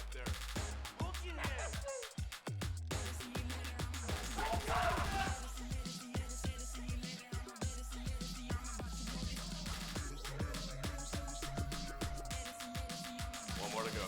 up there. Look at him! One more to go.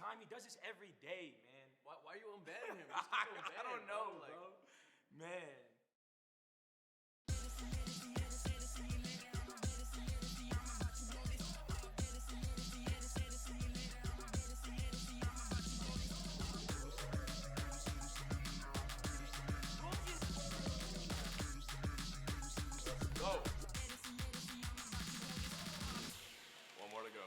time. He does this every day, man. Why are you embedding him? Just keep him I don't embedded, know, bro. bro. Man. Let's go. One more to go.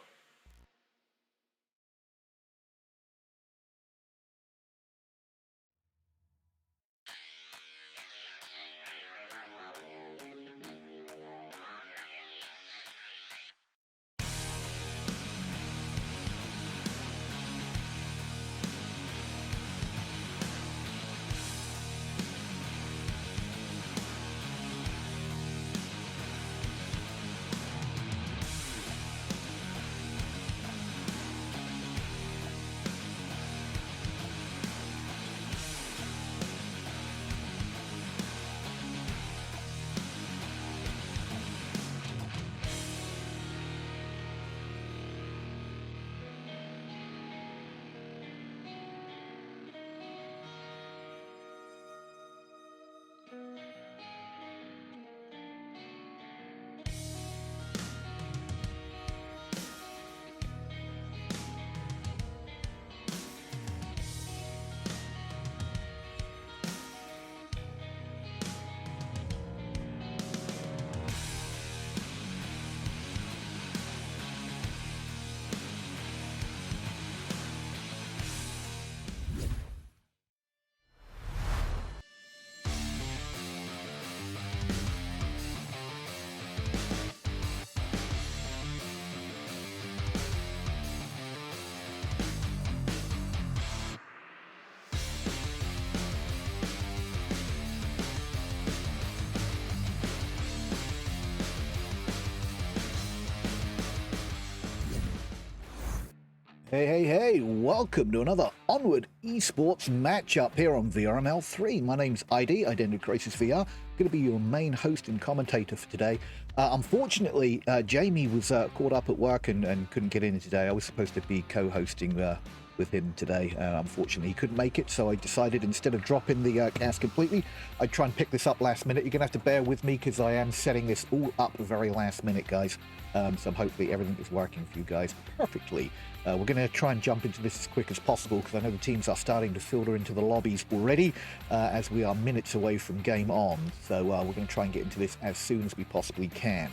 Hey, welcome to another Onward esports matchup here on VRML 3. My name's IdentityCrisisVR, going to be your main host and commentator for today. Unfortunately, Jamie was caught up at work and couldn't get in today. I was supposed to be co-hosting with him today. Unfortunately, he couldn't make it, so I decided instead of dropping the cast completely, I'd try and pick this up last minute. You're going to have to bear with me because I am setting this all up very last minute, guys. So hopefully everything is working for you guys perfectly. We're going to try and jump into this as quick as possible because I know the teams are starting to filter into the lobbies already as we are minutes away from game on. So we're going to try and get into this as soon as we possibly can.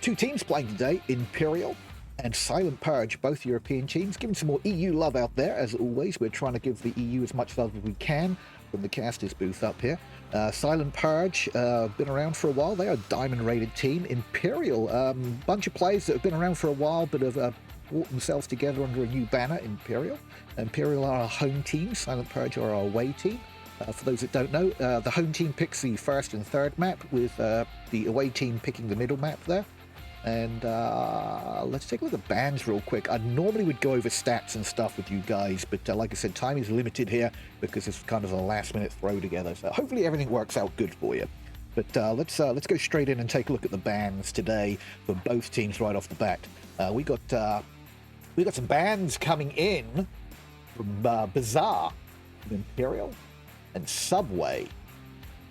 Two teams playing today, Imperial and Silent Purge, both European teams, giving some more EU love out there. As always, we're trying to give the EU as much love as we can from the casters booth up here. Silent Purge, been around for a while. They are a diamond-rated team. Imperial, bunch of players that have been around for a while, but have brought themselves together under a new banner, Imperial. Imperial are our home team. Silent Purge are our away team. For those that don't know, the home team picks the first and third map, with the away team picking the middle map there. And let's take a look at bans real quick. I normally would go over stats and stuff with you guys, but like I said, time is limited here because it's kind of a last-minute throw together. So hopefully everything works out good for you. But let's go straight in and take a look at the bans today for both teams right off the bat. We got some bans coming in from Bazaar, from Imperial, and Subway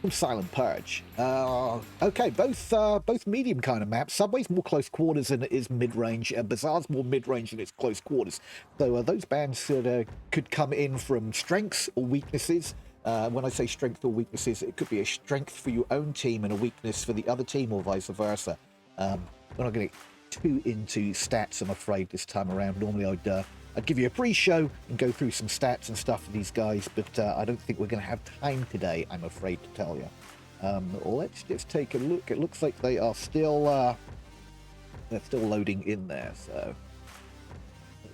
from Silent Purge. Okay, both medium kind of maps. Subway's more close quarters than it is mid-range. Bazaar's more mid-range than it's close quarters. So those bans could come in from strengths or weaknesses. When I say strength or weaknesses, it could be a strength for your own team and a weakness for the other team, or vice versa. We're not going to get too into stats, I'm afraid, this time around. Normally I'd give you a pre-show and go through some stats and stuff for these guys, but I don't think we're going to have time today, I'm afraid to tell you. Let's just take a look. It looks like they are still they're still loading in there, so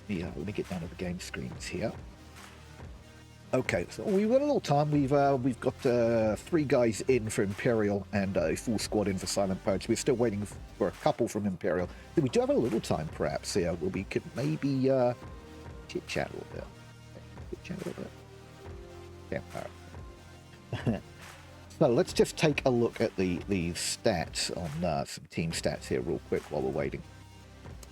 let me get down to the game screens here. Okay, so we've got a little time. We've got 3 guys in for Imperial and a full squad in for Silent Purge. We're still waiting for a couple from Imperial. So we do have a little time, perhaps, here, where we could maybe chit-chat a little bit. Yeah, all right. So let's just take a look at the stats on some team stats here real quick while we're waiting.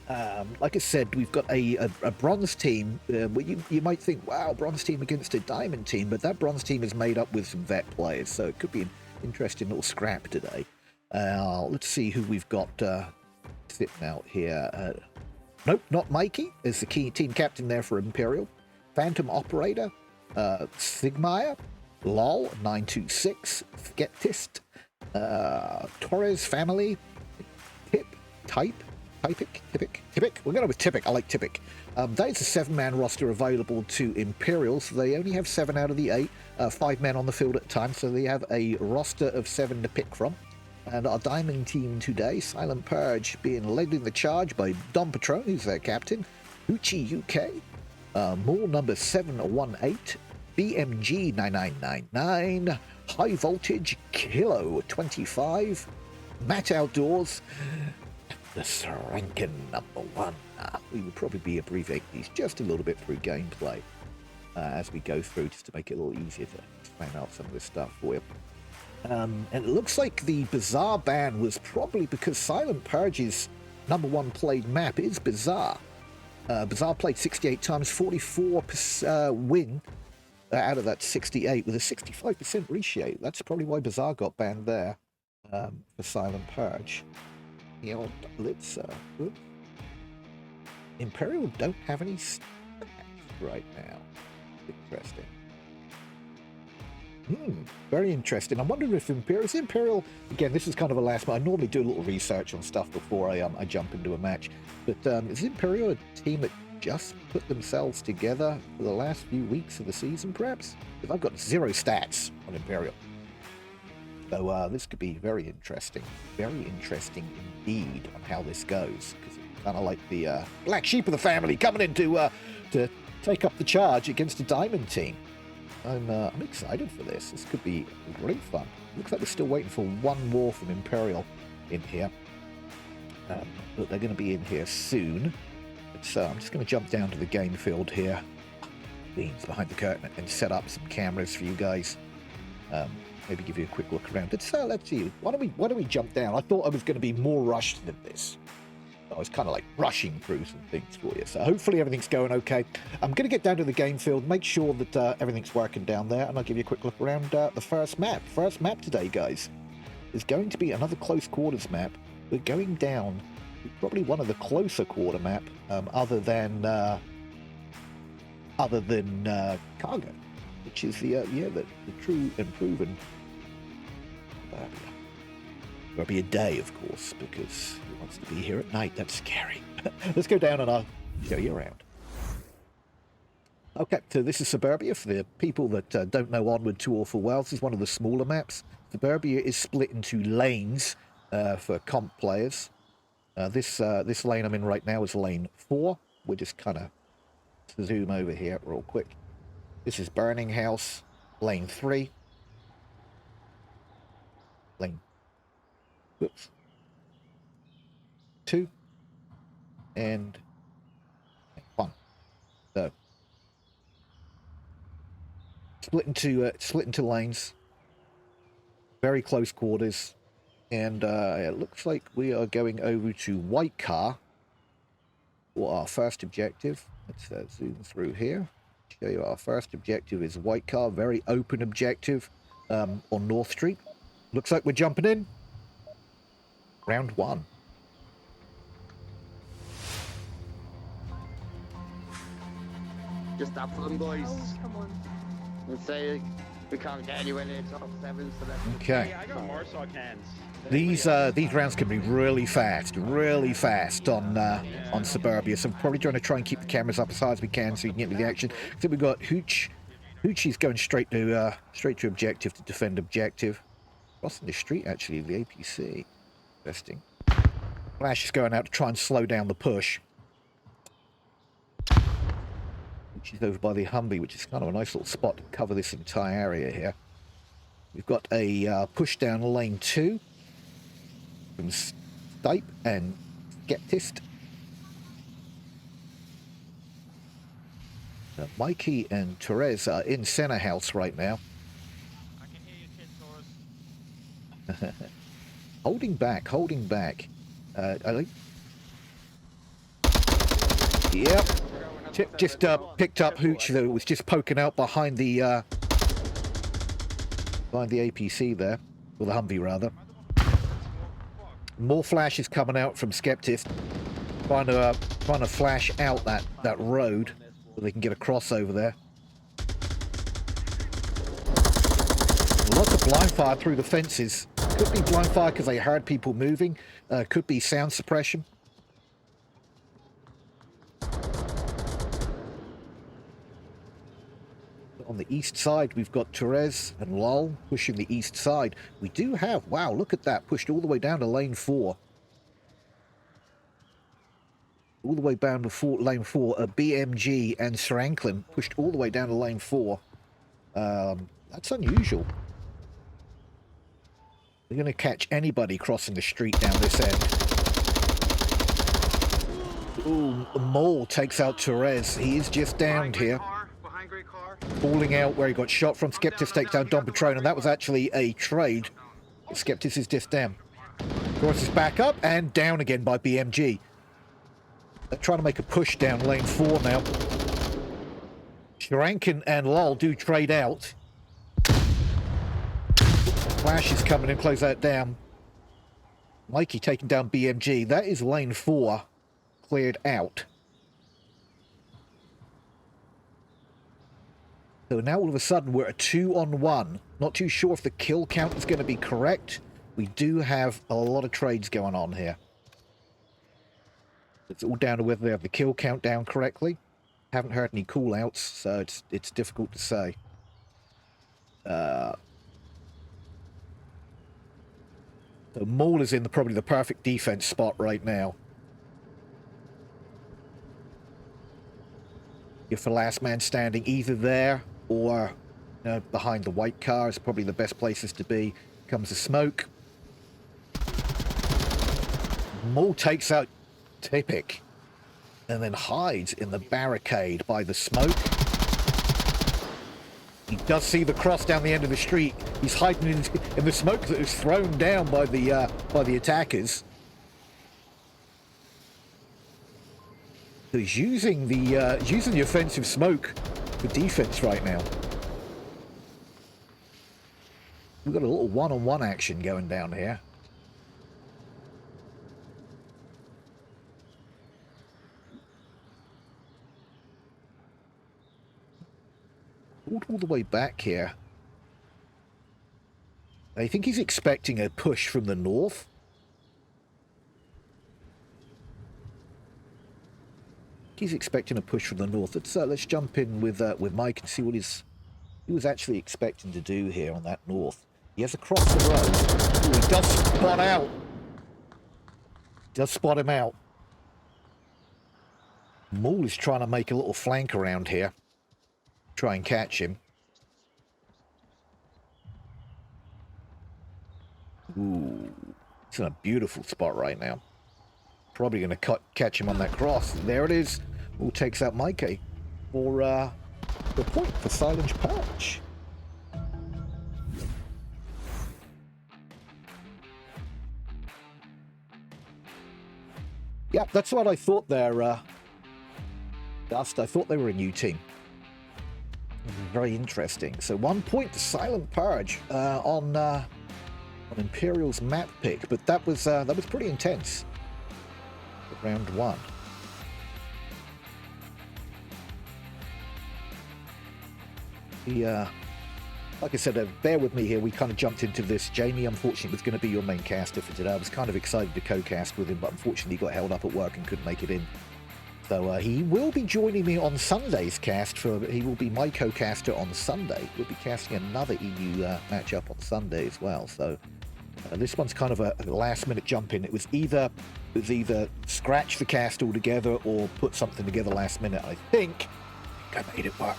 Like I said, we've got a bronze team. Where you might think, wow, bronze team against a diamond team, but that bronze team is made up with some vet players, so it could be an interesting little scrap today. Let's see who we've got sitting out here. Nope, not Mikey is the key team captain there for Imperial. Phantom Operator, Sigmire, LOL 926, Skeptist, Torres Family, Tipic. We're going with Tipic. I like Tipic. That is a 7-man roster available to Imperial, so they only have 7 out of the 8, 5 men on the field at a time, so they have a roster of 7 to pick from. And our diamond team today, Silent Purge, being led in the charge by Dom Patron, who's their captain, Uchi UK, Maul number 718, BMG 9999, High Voltage Kilo 25, Matt Outdoors, the Sranken number 1. We would probably be abbreviating these just a little bit through gameplay as we go through, just to make it a little easier to explain out some of this stuff for you. And it looks like the Bazaar ban was probably because Silent Purge's number 1 played map is Bazaar. Bazaar played 68 times, 44% win out of that 68 with a 65% reshape. That's probably why Bazaar got banned there for Silent Purge. The old Blitzer. Imperial don't have any stats right now. Interesting. Very interesting. I'm wondering if Imperial, again, this is kind of a last minute. I normally do a little research on stuff before I jump into a match. But is Imperial a team that just put themselves together for the last few weeks of the season, perhaps? Because I've got 0 stats on Imperial. So this could be very interesting. Very interesting indeed on how this goes. Because it's kind of like the black sheep of the family coming in to take up the charge against a diamond team. I'm excited for this. This could be great fun. Looks like we're still waiting for one more from Imperial in here. But they're going to be in here soon. So I'm just going to jump down to the game field here. Beans behind the curtain and set up some cameras for you guys. Maybe give you a quick look around. Let's see. Why don't we jump down? I thought I was going to be more rushed than this. I was kind of like rushing through some things for you. So hopefully everything's going okay. I'm going to get down to the game field, make sure that everything's working down there, and I'll give you a quick look around the first map. First map today, guys, is going to be another close quarters map. We're going down to probably one of the closer quarter map, other than Cargo, which is the true and proven. There'll be a day, of course, because he wants to be here at night. That's scary. Let's go down and I'll show you around. Okay, so this is Suburbia. For the people that don't know Onward too awful well, this is one of the smaller maps. Suburbia is split into lanes for comp players. This lane I'm in right now is lane 4. We'll just kind of zoom over here real quick. This is Burning House, lane 3. Lane 2 and 1. So split into lanes, very close quarters, and it looks like we are going over to White Car for our first objective. Let's zoom through here. Show you our first objective is White Car, very open objective on North Street. Looks like we're jumping in. Round 1. Just have fun, boys. Oh, come on. Let's say we can't get anywhere near top 7, so that's Okay. Yeah, I got Marsaw cans. These rounds can be really fast on Suburbia. So I'm probably trying to keep the cameras up as high as we can so you can get into the action. So we've got Hooch. Hoochie's going straight to objective to defend objective. Crossing the street, actually, the APC. Interesting. Flash is going out to try and slow down the push. She's over by the Humvee, which is kind of a nice little spot to cover this entire area here. We've got a push down lane 2 from Stipe and Skeptist. Mikey and Therese are in center house right now. I can hear you, kid, Taurus. Holding back. I think Yep. Just picked up Hooch, though. It was just poking out behind the APC there, or the Humvee rather. More flashes coming out from Skeptis, trying to flash out that road so they can get a crossover there. Lots of blind fire through the fences. Could be blind fire because they heard people moving. Could be sound suppression. On the east side, we've got Therese and Lol pushing the east side. We do have, wow, look at that, pushed all the way down to lane 4. All the way down to lane 4. BMG and Sir Anklin pushed all the way down to lane 4. That's unusual. They're going to catch anybody crossing the street down this end. Ooh, Mole takes out Therese. He is just downed here. Falling out where he got shot from. Skeptis takes down Dom Patron, and that was actually a trade. Skeptis is just down. Crosses back up and down again by BMG. They're trying to make a push down lane 4 now. Shrankin and Lol do trade out. Flash is coming in, close that down. Mikey taking down BMG. That is lane 4 cleared out. So now all of a sudden we're a 2-on-1. Not too sure if the kill count is going to be correct. We do have a lot of trades going on here. It's all down to whether they have the kill count down correctly. Haven't heard any call-outs, so it's difficult to say. So Maul is in probably the perfect defense spot right now. If the last man standing either there or behind the white car is probably the best places to be. Comes the smoke. Maul takes out Tipic and then hides in the barricade by the smoke. He does see the cross down the end of the street. He's hiding in the smoke that was thrown down by the attackers. So he's using the offensive smoke for defense right now. We've got a little one-on-one action going down here. All the way back here. I think he's expecting a push from the north. He's expecting a push from the north. Let's jump in with Mike and see what he was actually expecting to do here on that north. He has to cross the road. Ooh, he does spot out. Does spot him out. Maul is trying to make a little flank around here. Try and catch him. Ooh, it's in a beautiful spot right now. Probably going to catch him on that cross. There it is. Maul takes out Mikey for the point for Silence Purge. Yeah, that's what I thought there, Dust. I thought they were a new team. Very interesting. So 1 point to Silent Purge on Imperial's map pick, but that was pretty intense. Round 1. Like I said, bear with me here. We kind of jumped into this. Jamie, unfortunately, was going to be your main caster for today. I was kind of excited to co-cast with him, but unfortunately he got held up at work and couldn't make it in. So he will be joining me on Sunday's cast. He will be my co-caster on Sunday. We'll be casting another EU matchup on Sunday as well. So this one's kind of a last-minute jump in. It was either scratch the cast altogether or put something together last minute. I think I made it work.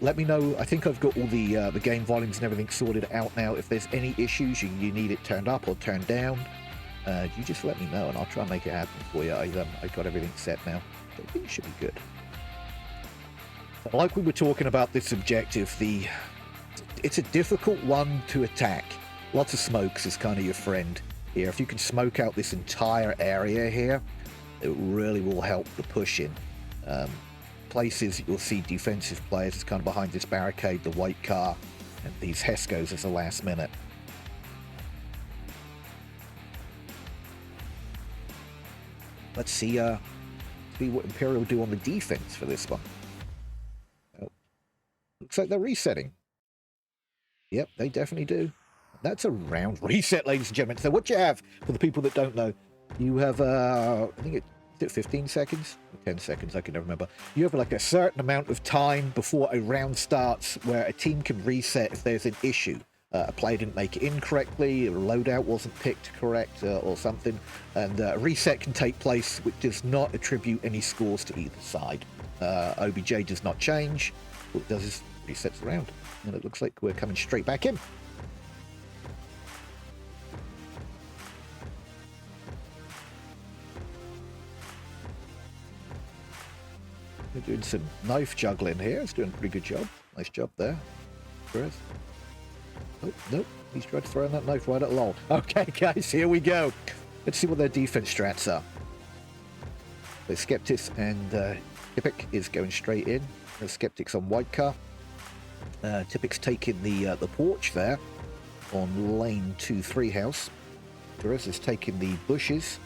Let me know. I think I've got all the game volumes and everything sorted out now. If there's any issues, you need it turned up or turned down, you just let me know and I'll try and make it happen for you. I got everything set now. So I think it should be good. So like we were talking about this objective, it's a difficult one to attack. Lots of smokes is kind of your friend here. If you can smoke out this entire area here, It really will help the push in. Places you'll see defensive players is kind of behind this barricade, the white car, and these Heskos as the last minute. Let's see what Imperial do on the defense for this one. Oh, looks like they're resetting. Yep, they definitely do. That's a round reset, ladies and gentlemen. So what you have, for the people that don't know, you have, I think it's 15 seconds? Or 10 seconds, I can never remember. You have like a certain amount of time before a round starts where a team can reset if there's an issue. A player didn't make it in correctly, a loadout wasn't picked correct, or something. And a reset can take place which does not attribute any scores to either side. OBJ does not change. What it does is resets the round. And it looks like we're coming straight back in. We're doing some knife juggling here. It's doing a pretty good job. Nice job there. Chris. Oh, nope. He's tried to throw in that knife right at Lol. Okay, guys, here we go. Let's see what their defense strats are. The Skeptics and Typic is going straight in. The Skeptics on white car. Typic's taking the porch there on lane 2-3 house. Torres is taking the bushes.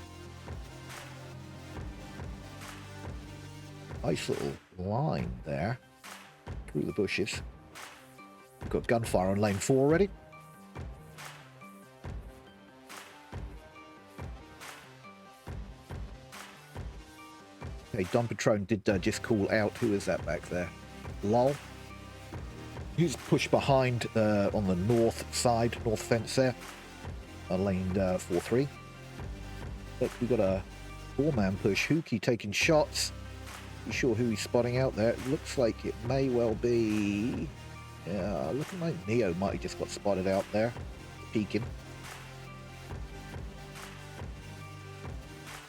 Nice little line there through the bushes. We've got gunfire on lane 4 already. Okay, Don Patron did just call out. Who is that back there? Lol. He's pushed behind on the north side, north fence there. Lane 4-3. Look, we got a 4-man push. Hookie taking shots. Not sure who he's spotting out there. It looks like it may well be... Yeah, looking like Neo might have just got spotted out there. Peeking.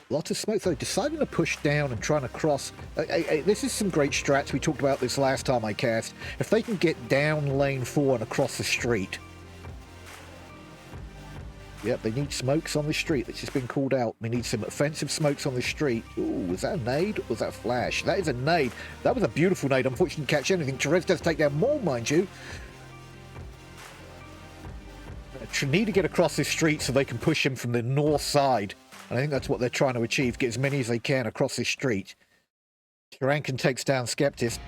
Lots of smoke though. Deciding to push down and trying to cross. This is some great strats. We talked about this last time I cast. If they can get down lane 4 and across the street. Yep, they need smokes on the street. That's just been called out. We need some offensive smokes on the street. Ooh, was that a nade or was that a flash? That is a nade. That was a beautiful nade. Unfortunately, didn't catch anything. Therese does take down more, mind you. Need to get across this street so they can push him from the north side. And I think that's what they're trying to achieve. Get as many as they can across this street. Rankin takes down Skeptis.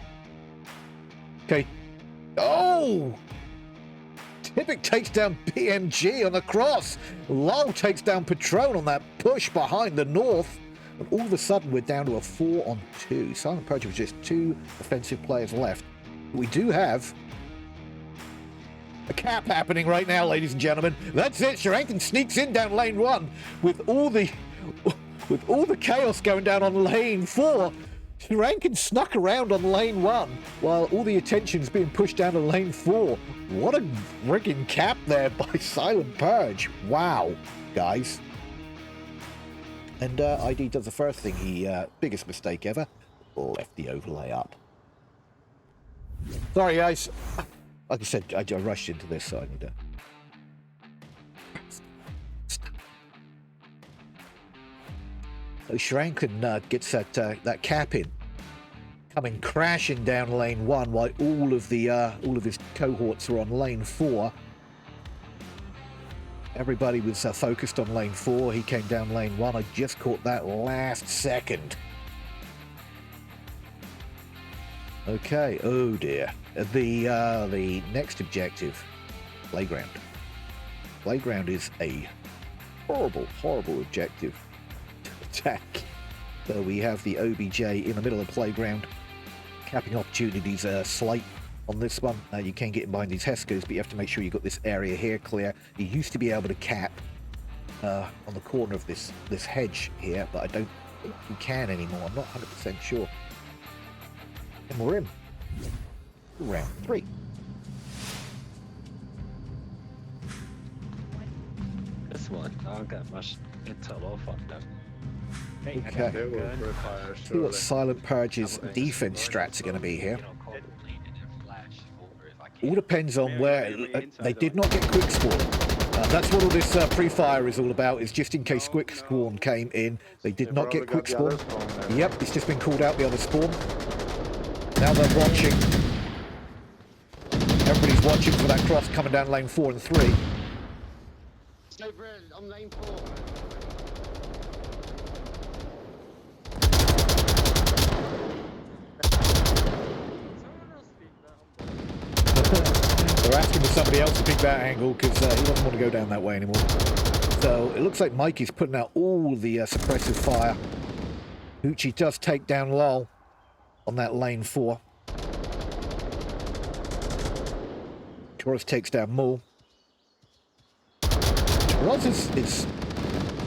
Okay. Oh! Typic takes down PMG on the cross. Lol takes down Patron on that push behind the north. And all of a sudden, we're down to a 4-on-2. Silent Purge with just 2 offensive players left. We do have a cap happening right now, ladies and gentlemen. That's it. Sharankin sneaks in down lane 1 with all the chaos going down on lane 4. Rankin snuck around on lane 1 while all the attention's being pushed down to lane 4. What a friggin' cap there by Silent Purge. Wow, guys. And ID does the first thing he, biggest mistake ever, left the overlay up. Sorry, guys. Like I said, I rushed into this, so I need to... So Shrankin gets that cap in, coming crashing down lane 1 while all of his cohorts are on lane 4. Everybody was focused on lane 4. He came down lane 1. I just caught that last second. Okay. Oh dear. The next objective, playground. Playground is a horrible, horrible objective attack. So we have the OBJ in the middle of the playground. Capping opportunities are slight on this one. You can get in behind these Heskos, but you have to make sure you've got this area here clear. You used to be able to cap on the corner of this hedge here, but I don't think you can anymore. I'm not 100% sure. And we're in round 3. This one, I don't get much intel off on them. Okay. See what Silent Purge's defense strats are going to be here. All depends on where they did not get quick spawn. That's what all this pre-fire is all about, is just in case quick spawn came in. They did not get quick spawn. Yep, it's just been called out the other spawn. Now they're watching. Everybody's watching for that cross coming down lane 4 and 3. Stay red, I'm lane 4. They're asking for somebody else to pick that angle because he doesn't want to go down that way anymore. So it looks like Mikey's putting out all the suppressive fire. Hoochie does take down Lol on that lane 4. Torres takes down Mull. Torres is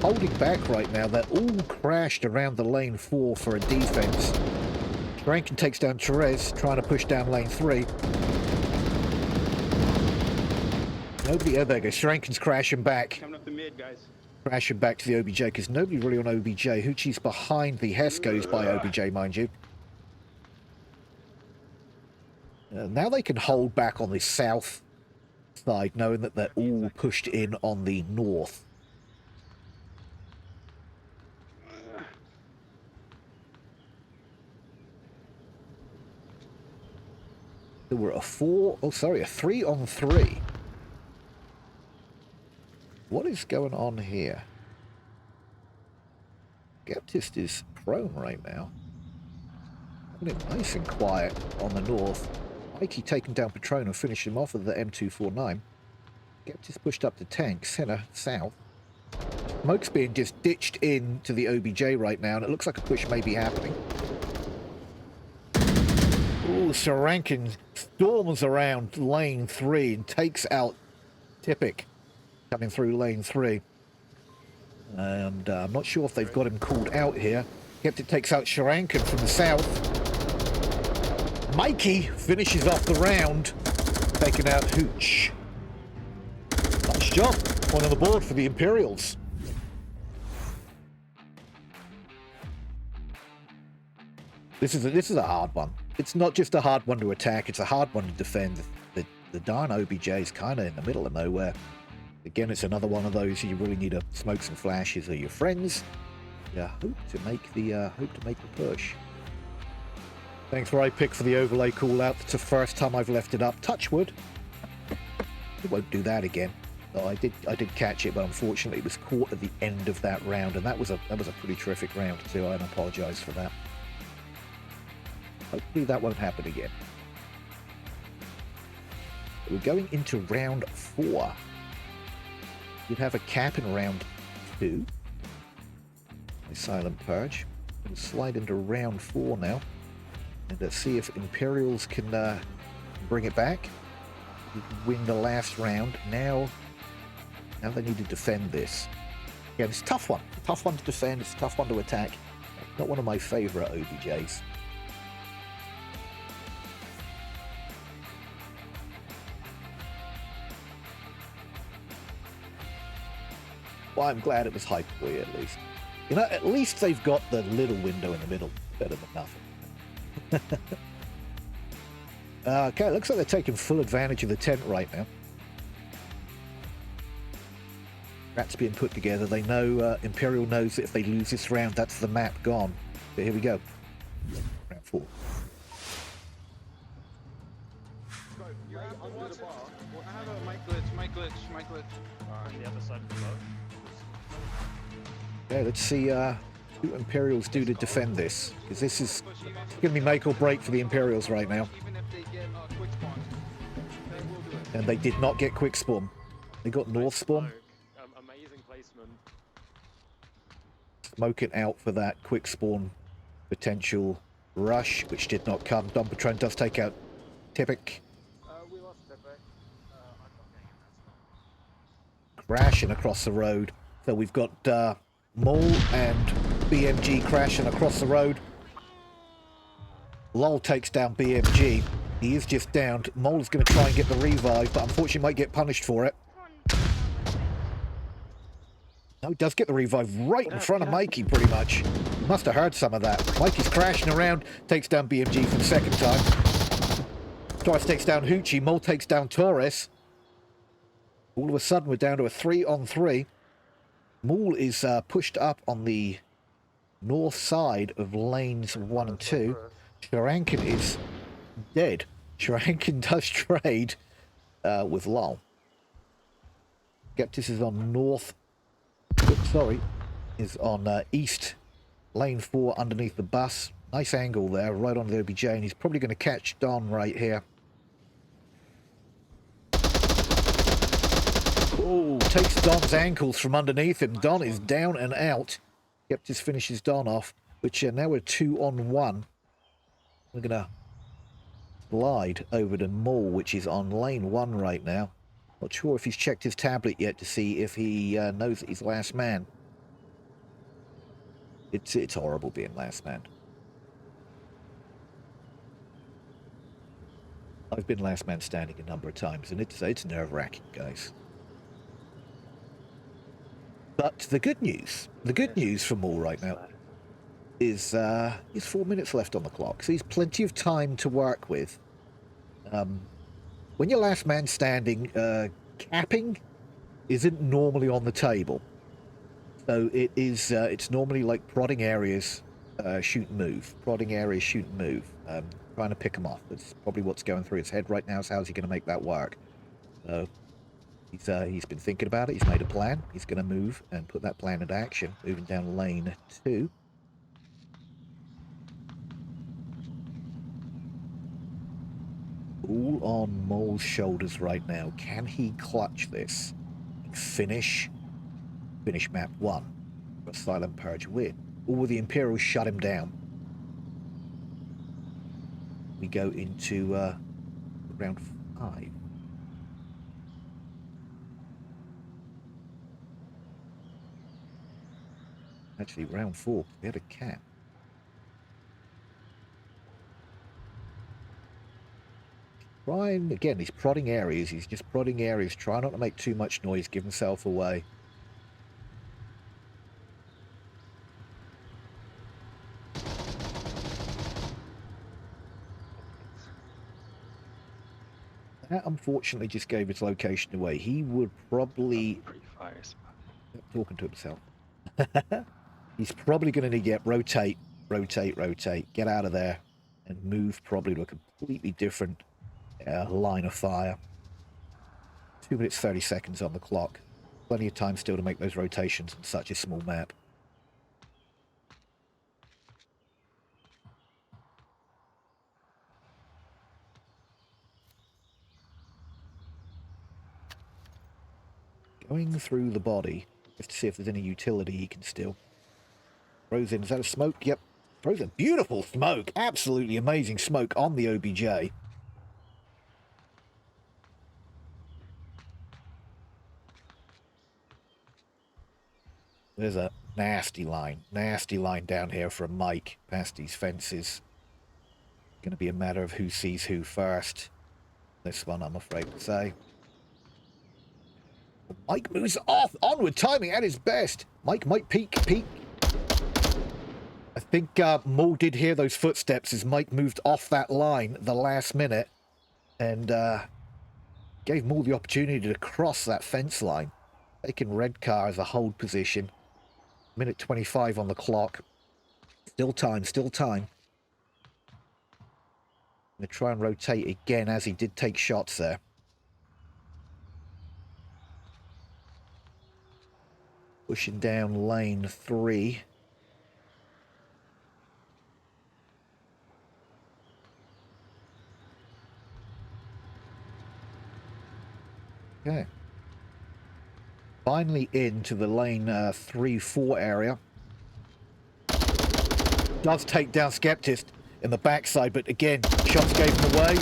holding back right now. They're all crashed around the lane 4 for a defense. Rankin takes down Torres, trying to push down lane 3. Nobody, oh there goes, Shrankin's crashing back. Coming up the mid, guys. Crashing back to the OBJ, because nobody really on OBJ. Hoochie's behind the Hess goes by OBJ, mind you. Now they can hold back on the south side, knowing that they're all pushed in on the north. There were a 3-on-3. What is going on here? Geptist is prone right now. Having it nice and quiet on the north. Mikey taking down Patron and finishing him off with the M249. Geptist pushed up to tank, center, south. Smoke's being just ditched in to the OBJ right now, and it looks like a push may be happening. Ooh, Sarankin storms around lane 3 and takes out Tipic coming through lane 3. And I'm not sure if they've got him called out here. Geptist takes out Sharankin from the south. Mikey finishes off the round, taking out Hooch. Nice job. One on the board for the Imperials. This is a hard one. It's not just a hard one to attack, it's a hard one to defend. The darn OBJ is kind of in the middle of nowhere. Again, it's another one of those you really need to smoke some flashes of your friends. Yeah, hope to make the push. Thanks for pick for the overlay call out. It's the first time I've left it up. Touch wood. It won't do that again. Oh, I did catch it, but unfortunately it was caught at the end of that round, and that was a pretty terrific round too. I apologise for that. Hopefully that won't happen again. We're going into round 4. You'd have a cap in round 2. A silent purge. We'll slide into round 4 now. And let's see if Imperials can bring it back. You can win the last round. Now they need to defend this. Yeah, it's a tough one. A tough one to defend. It's a tough one to attack. Not one of my favourite OBJs. Well, I'm glad it was Hyperboy at least. You know, at least they've got the little window in the middle. Better than nothing. Okay, looks like they're taking full advantage of the tent right now. Rats being put together. They know, Imperial knows that if they lose this round, that's the map gone. But here we go. Round 4. You're under the bar. I have a mic glitch. On the other side of the boat. Okay, let's see who Imperials do to defend this. Because this is going to be make or break for the Imperials right now. Even if they get quick spawn, they will do it. And they did not get quick spawn. They got north spawn. Amazing placement. Smoking out for that quick spawn potential rush, which did not come. Don Patron does take out Tipic. We lost Pepe. Crashing across the road. So we've got Mole and BMG crashing across the road. Lol takes down BMG. He is just downed. Mole's going to try and get the revive, but unfortunately might get punished for it. No, he does get the revive right in front of Mikey, pretty much. Must have heard some of that. Mikey's crashing around, takes down BMG for the second time. Torres takes down Hoochie. Mole takes down Torres. All of a sudden, we're down to a 3-on-3. Maul is pushed up on the north side of lanes 1 and 2. Sharankin is dead. Sharankin does trade with Lol. Skeptis is on north. Sorry, is on east lane 4 underneath the bus. Nice angle there, right on the OBJ, and he's probably going to catch Don right here. Oh, takes Don's ankles from underneath him. Don is down and out. Skeptis finishes Don off, which now we're 2-on-1. We're going to slide over to Maul, which is on lane 1 right now. Not sure if he's checked his tablet yet to see if he knows that he's last man. It's horrible being last man. I've been last man standing a number of times, and it's nerve-wracking, guys. But the good news for Maul right now is 4 minutes left on the clock, so he's plenty of time to work with. When you're last man standing, capping isn't normally on the table. So it's normally like prodding areas, shoot and move. Prodding areas, shoot and move. Trying to pick him off. That's probably what's going through his head right now, is how's he going to make that work. So he's been thinking about it. He's made a plan. He's going to move and put that plan into action. Moving down lane 2. All on Maul's shoulders right now. Can he clutch this? Finish map 1 for a silent purge win. Or will the Imperial shut him down? We go into round 5. Actually, round 4. We had a cap. Trying, again, he's prodding areas. He's just prodding areas. Try not to make too much noise. Give himself away. That unfortunately just gave his location away. He would probably... Talking to himself. He's probably going to need to rotate, get out of there, and move probably to a completely different line of fire. 2 minutes 30 seconds on the clock. Plenty of time still to make those rotations on such a small map. Going through the body just to see if there's any utility he can steal. Throws in, is that a smoke? Yep. Throws a beautiful smoke. Absolutely amazing smoke on the OBJ. There's a nasty line down here from Mike past these fences. Going to be a matter of who sees who first. This one, I'm afraid to say. Mike moves off. Onward timing at his best. Mike might peek. I think Maul did hear those footsteps as Mike moved off that line the last minute and gave Maul the opportunity to cross that fence line. Taking red car as a hold position. Minute 25 on the clock. Still time. I'm going to try and rotate again as he did take shots there. Pushing down lane 3. Okay. Finally into the lane 3-4 area. Does take down Skeptist in the backside, but again, shots gave him away.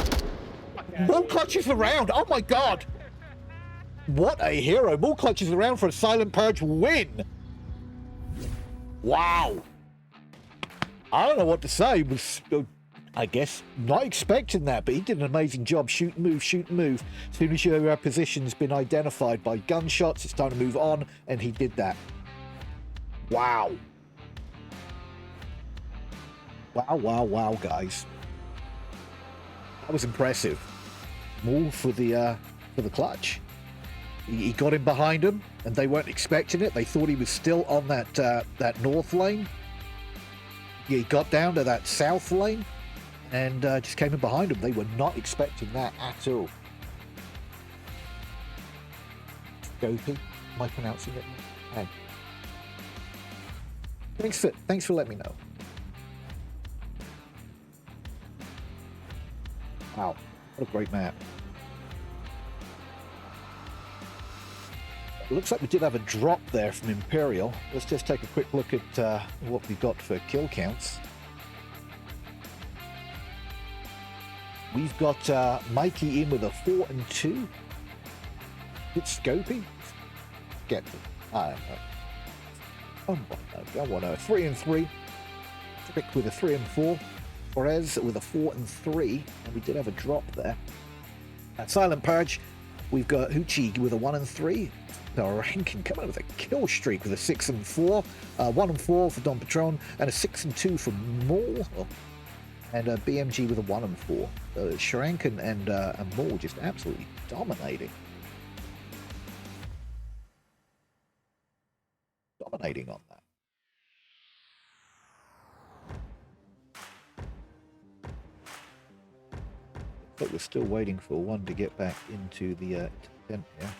Maul clutches around. Oh my god. What a hero. Maul clutches around for a silent purge win. Wow. I don't know what to say. I guess not expecting that, but he did an amazing job. Shoot and move. As soon as your position's been identified by gunshots, it's time to move on, and he did that. Wow. Wow, guys. That was impressive. Maul for the clutch. He got him behind him, and they weren't expecting it. They thought he was still on that north lane. He got down to that south lane, and just came in behind him. They were not expecting that at all. Scopy, am I pronouncing it? Hey. Thanks for letting me know. Wow, what a great map. Looks like we did have a drop there from Imperial. Let's just take a quick look at what we've got for kill counts. We've got Mikey in with a 4 and 2. It's Scopy. Get them. I don't know. I want a 3 and 3. Trick with a 3 and 4. Perez with a 4 and 3. And we did have a drop there. At Silent Purge, we've got Hoochie with a 1 and 3. Rankin coming out with a kill streak with a 6 and 4. 1 and 4 for Don Patron. And a 6 and 2 for Maul. And a BMG with a 1 and 4. Sharankin and Maul just absolutely dominating. Dominating on that. But we're still waiting for one to get back into the tent here.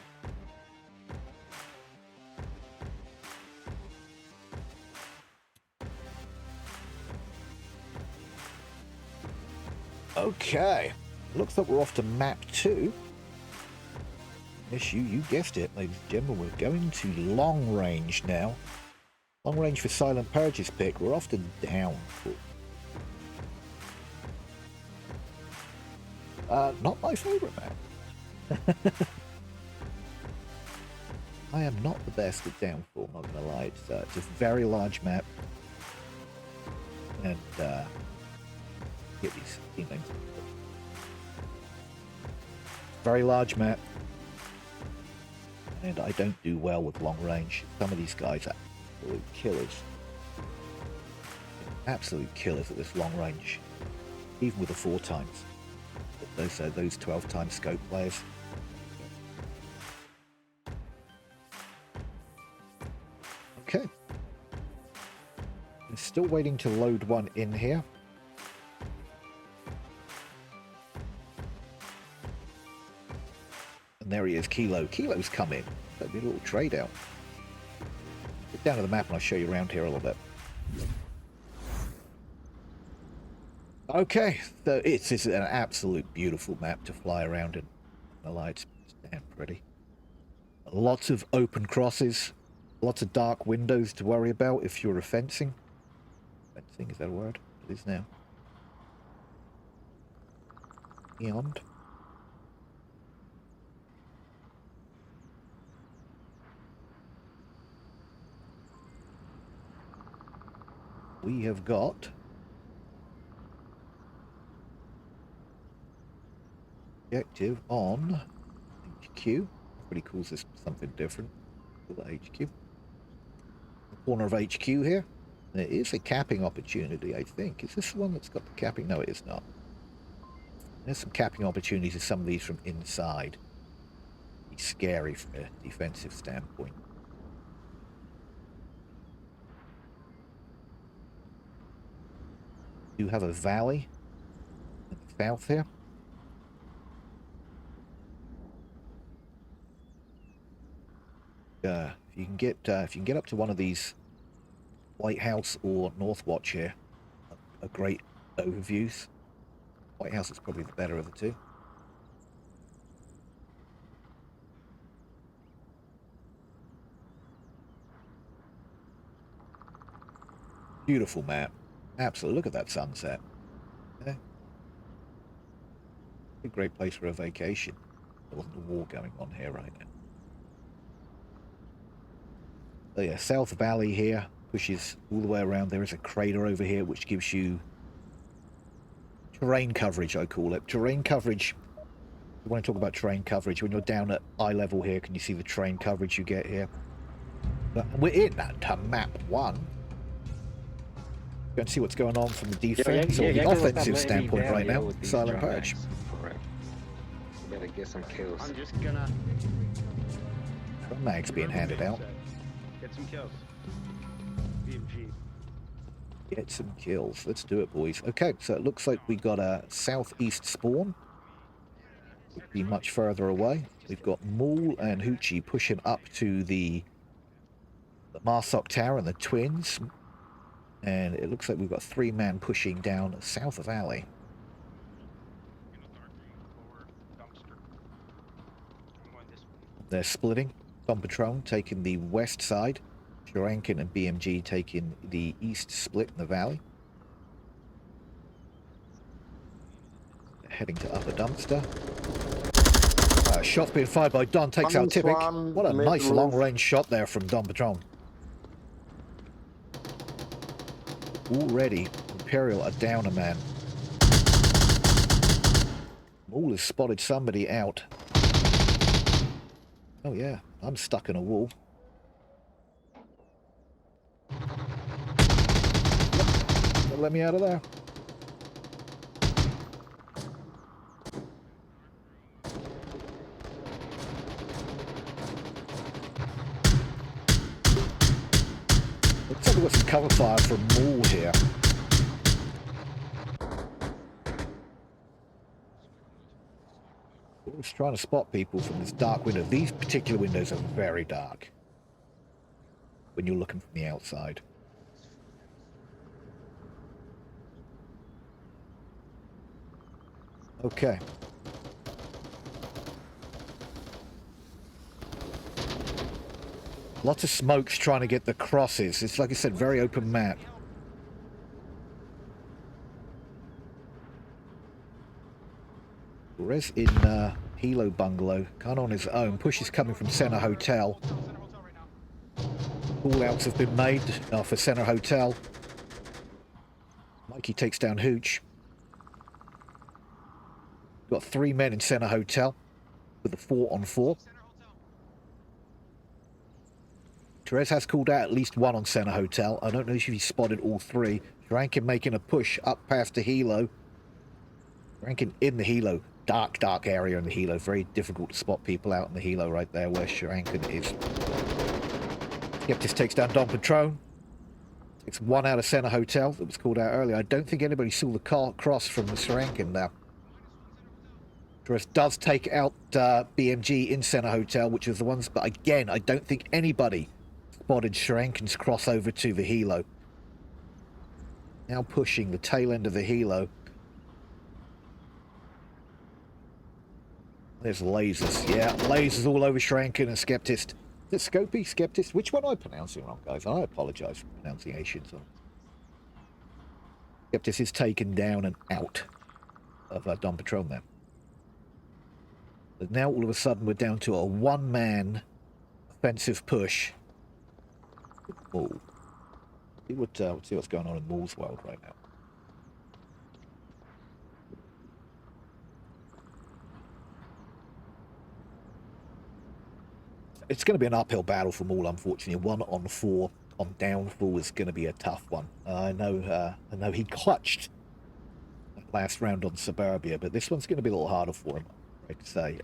Okay, looks like we're off to map 2. Yes, you guessed it, ladies and gentlemen. We're going to long range now. Long range for Silent Purge's pick. We're off to Downfall. Not my favourite map. I am not the best at Downfall, not gonna lie. It's a very large map. And get these things. Very large map. And I don't do well with long range. Some of these guys are absolute killers. Absolute killers at this long range. Even with the 4 times. Those 12 times scope players. Okay. I'm still waiting to load one in here. And there he is, Kilo. Kilo's come in. That'd be a little trade out. Get down to the map and I'll show you around here a little bit. Okay, so it's an absolute beautiful map to fly around in. The lights damn pretty. Lots of open crosses, lots of dark windows to worry about if you're fencing. Fencing, is that a word? It is now. Beyond. We have got objective on HQ. Everybody calls this something different. Call it HQ. The corner of HQ here. There is a capping opportunity, I think. Is this the one that's got the capping? No, it is not. There's some capping opportunities of some of these from inside. It's scary from a defensive standpoint. You have a valley in the south here. If you can get up to one of these White House or North Watch here, a great overviews. White House is probably the better of the two. Beautiful map. Absolutely. Look at that sunset. Yeah. A great place for a vacation. There wasn't a war going on here right now. So yeah, South Valley here pushes all the way around. There is a crater over here which gives you terrain coverage, I call it. Terrain coverage. You want to talk about terrain coverage. When you're down at eye level here, can you see the terrain coverage you get here? But we're in that map 1. Go and see what's going on from the defense or the offensive standpoint right now. Silent Purge. Correct. Better get some kills. I'm just gonna Mag's being handed out. Get some kills. BMG. Get some kills. Let's do it, boys. Okay, so it looks like we got a southeast spawn. Would be much further away. We've got Maul and Hoochie pushing up to the Marsok Tower and the Twins. And it looks like we've got 3-man pushing down south of Alley. They're splitting. Dom Patron taking the west side. Jurankin and BMG taking the east split in the valley. They're heading to Upper Dumpster. Shot being fired by Don, takes out Tippik. What a nice long-range shot there from Dom Patron. Already, Imperial are down a man. Maul has spotted somebody out. Oh yeah, I'm stuck in a wall. Don't let me out of there. Looks like we've got some cover fire from Maul here. We're just trying to spot people from this dark window. These particular windows are very dark when you're looking from the outside. Okay. Lots of smokes trying to get the crosses. It's, like I said, very open map. Rez in Hilo Bungalow, kind of on his own. Push is coming from Center Hotel. Call-outs have been made for Center Hotel. Mikey takes down Hooch. Got 3 men in Center Hotel with a 4-on-4. Therese has called out at least 1 on Center Hotel. I don't know if he spotted all 3. Rankin making a push up past the Hilo. Rankin in the Hilo. Dark area in the Hilo. Very difficult to spot people out in the Hilo right there where Sharankin is. Skeptis takes down Dom Patron. Takes 1 out of Center Hotel that was called out earlier. I don't think anybody saw the cross from the Sharankin now. Dress does take out BMG in Center Hotel, which was the ones, but again, I don't think anybody spotted Sharankin's crossover to the Hilo. Now pushing the tail end of the Hilo. There's lasers. Yeah, lasers all over Sharankin and Skeptist. Is it Scopy? Skeptist? Which one am I pronouncing wrong, guys? I apologize for pronunciations. Skeptist is taken down and out of Dom Patron there. But now all of a sudden we're down to a 1-man offensive push. Maul. See what's going on in Maul's world right now. It's going to be an uphill battle for Maul, unfortunately. 1-on-4 on downfall is going to be a tough one. I know he clutched that last round on Suburbia, but this one's going to be a little harder for him, I'd say.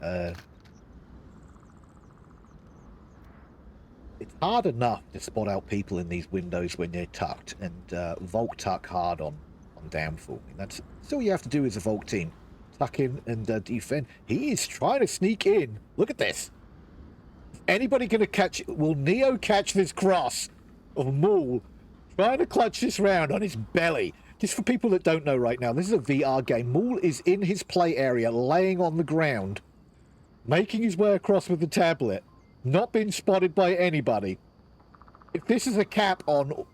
It's hard enough to spot out people in these windows when they're tucked, and Volk tuck hard on downfall. I mean, that's all you have to do as a Volk team. Tuck in and defend. He is trying to sneak in. Look at this. Anybody going to catch... Will Neo catch this cross of Maul trying to clutch this round on his belly? Just for people that don't know right now, this is a VR game. Maul is in his play area, laying on the ground, making his way across with the tablet, not being spotted by anybody. If this is a cap on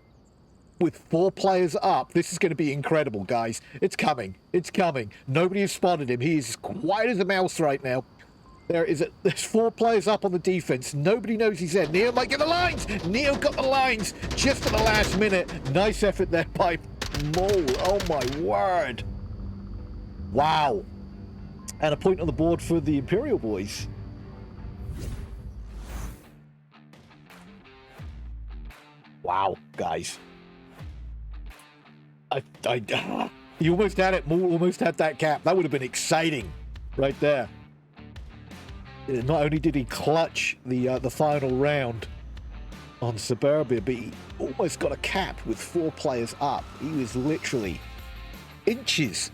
with 4 players up, this is going to be incredible, guys. It's coming. It's coming. Nobody has spotted him. He is quiet as a mouse right now. There's 4 players up on the defense. Nobody knows he's there. Neo might get the lines. Neo got the lines just at the last minute. Nice effort there by Maul. Oh my word. Wow. And a point on the board for the Imperial boys. Wow, guys. You almost had it. Maul almost had that cap. That would have been exciting right there. Not only did he clutch the final round on Suburbia, but he almost got a cap with 4 players up. He was literally inches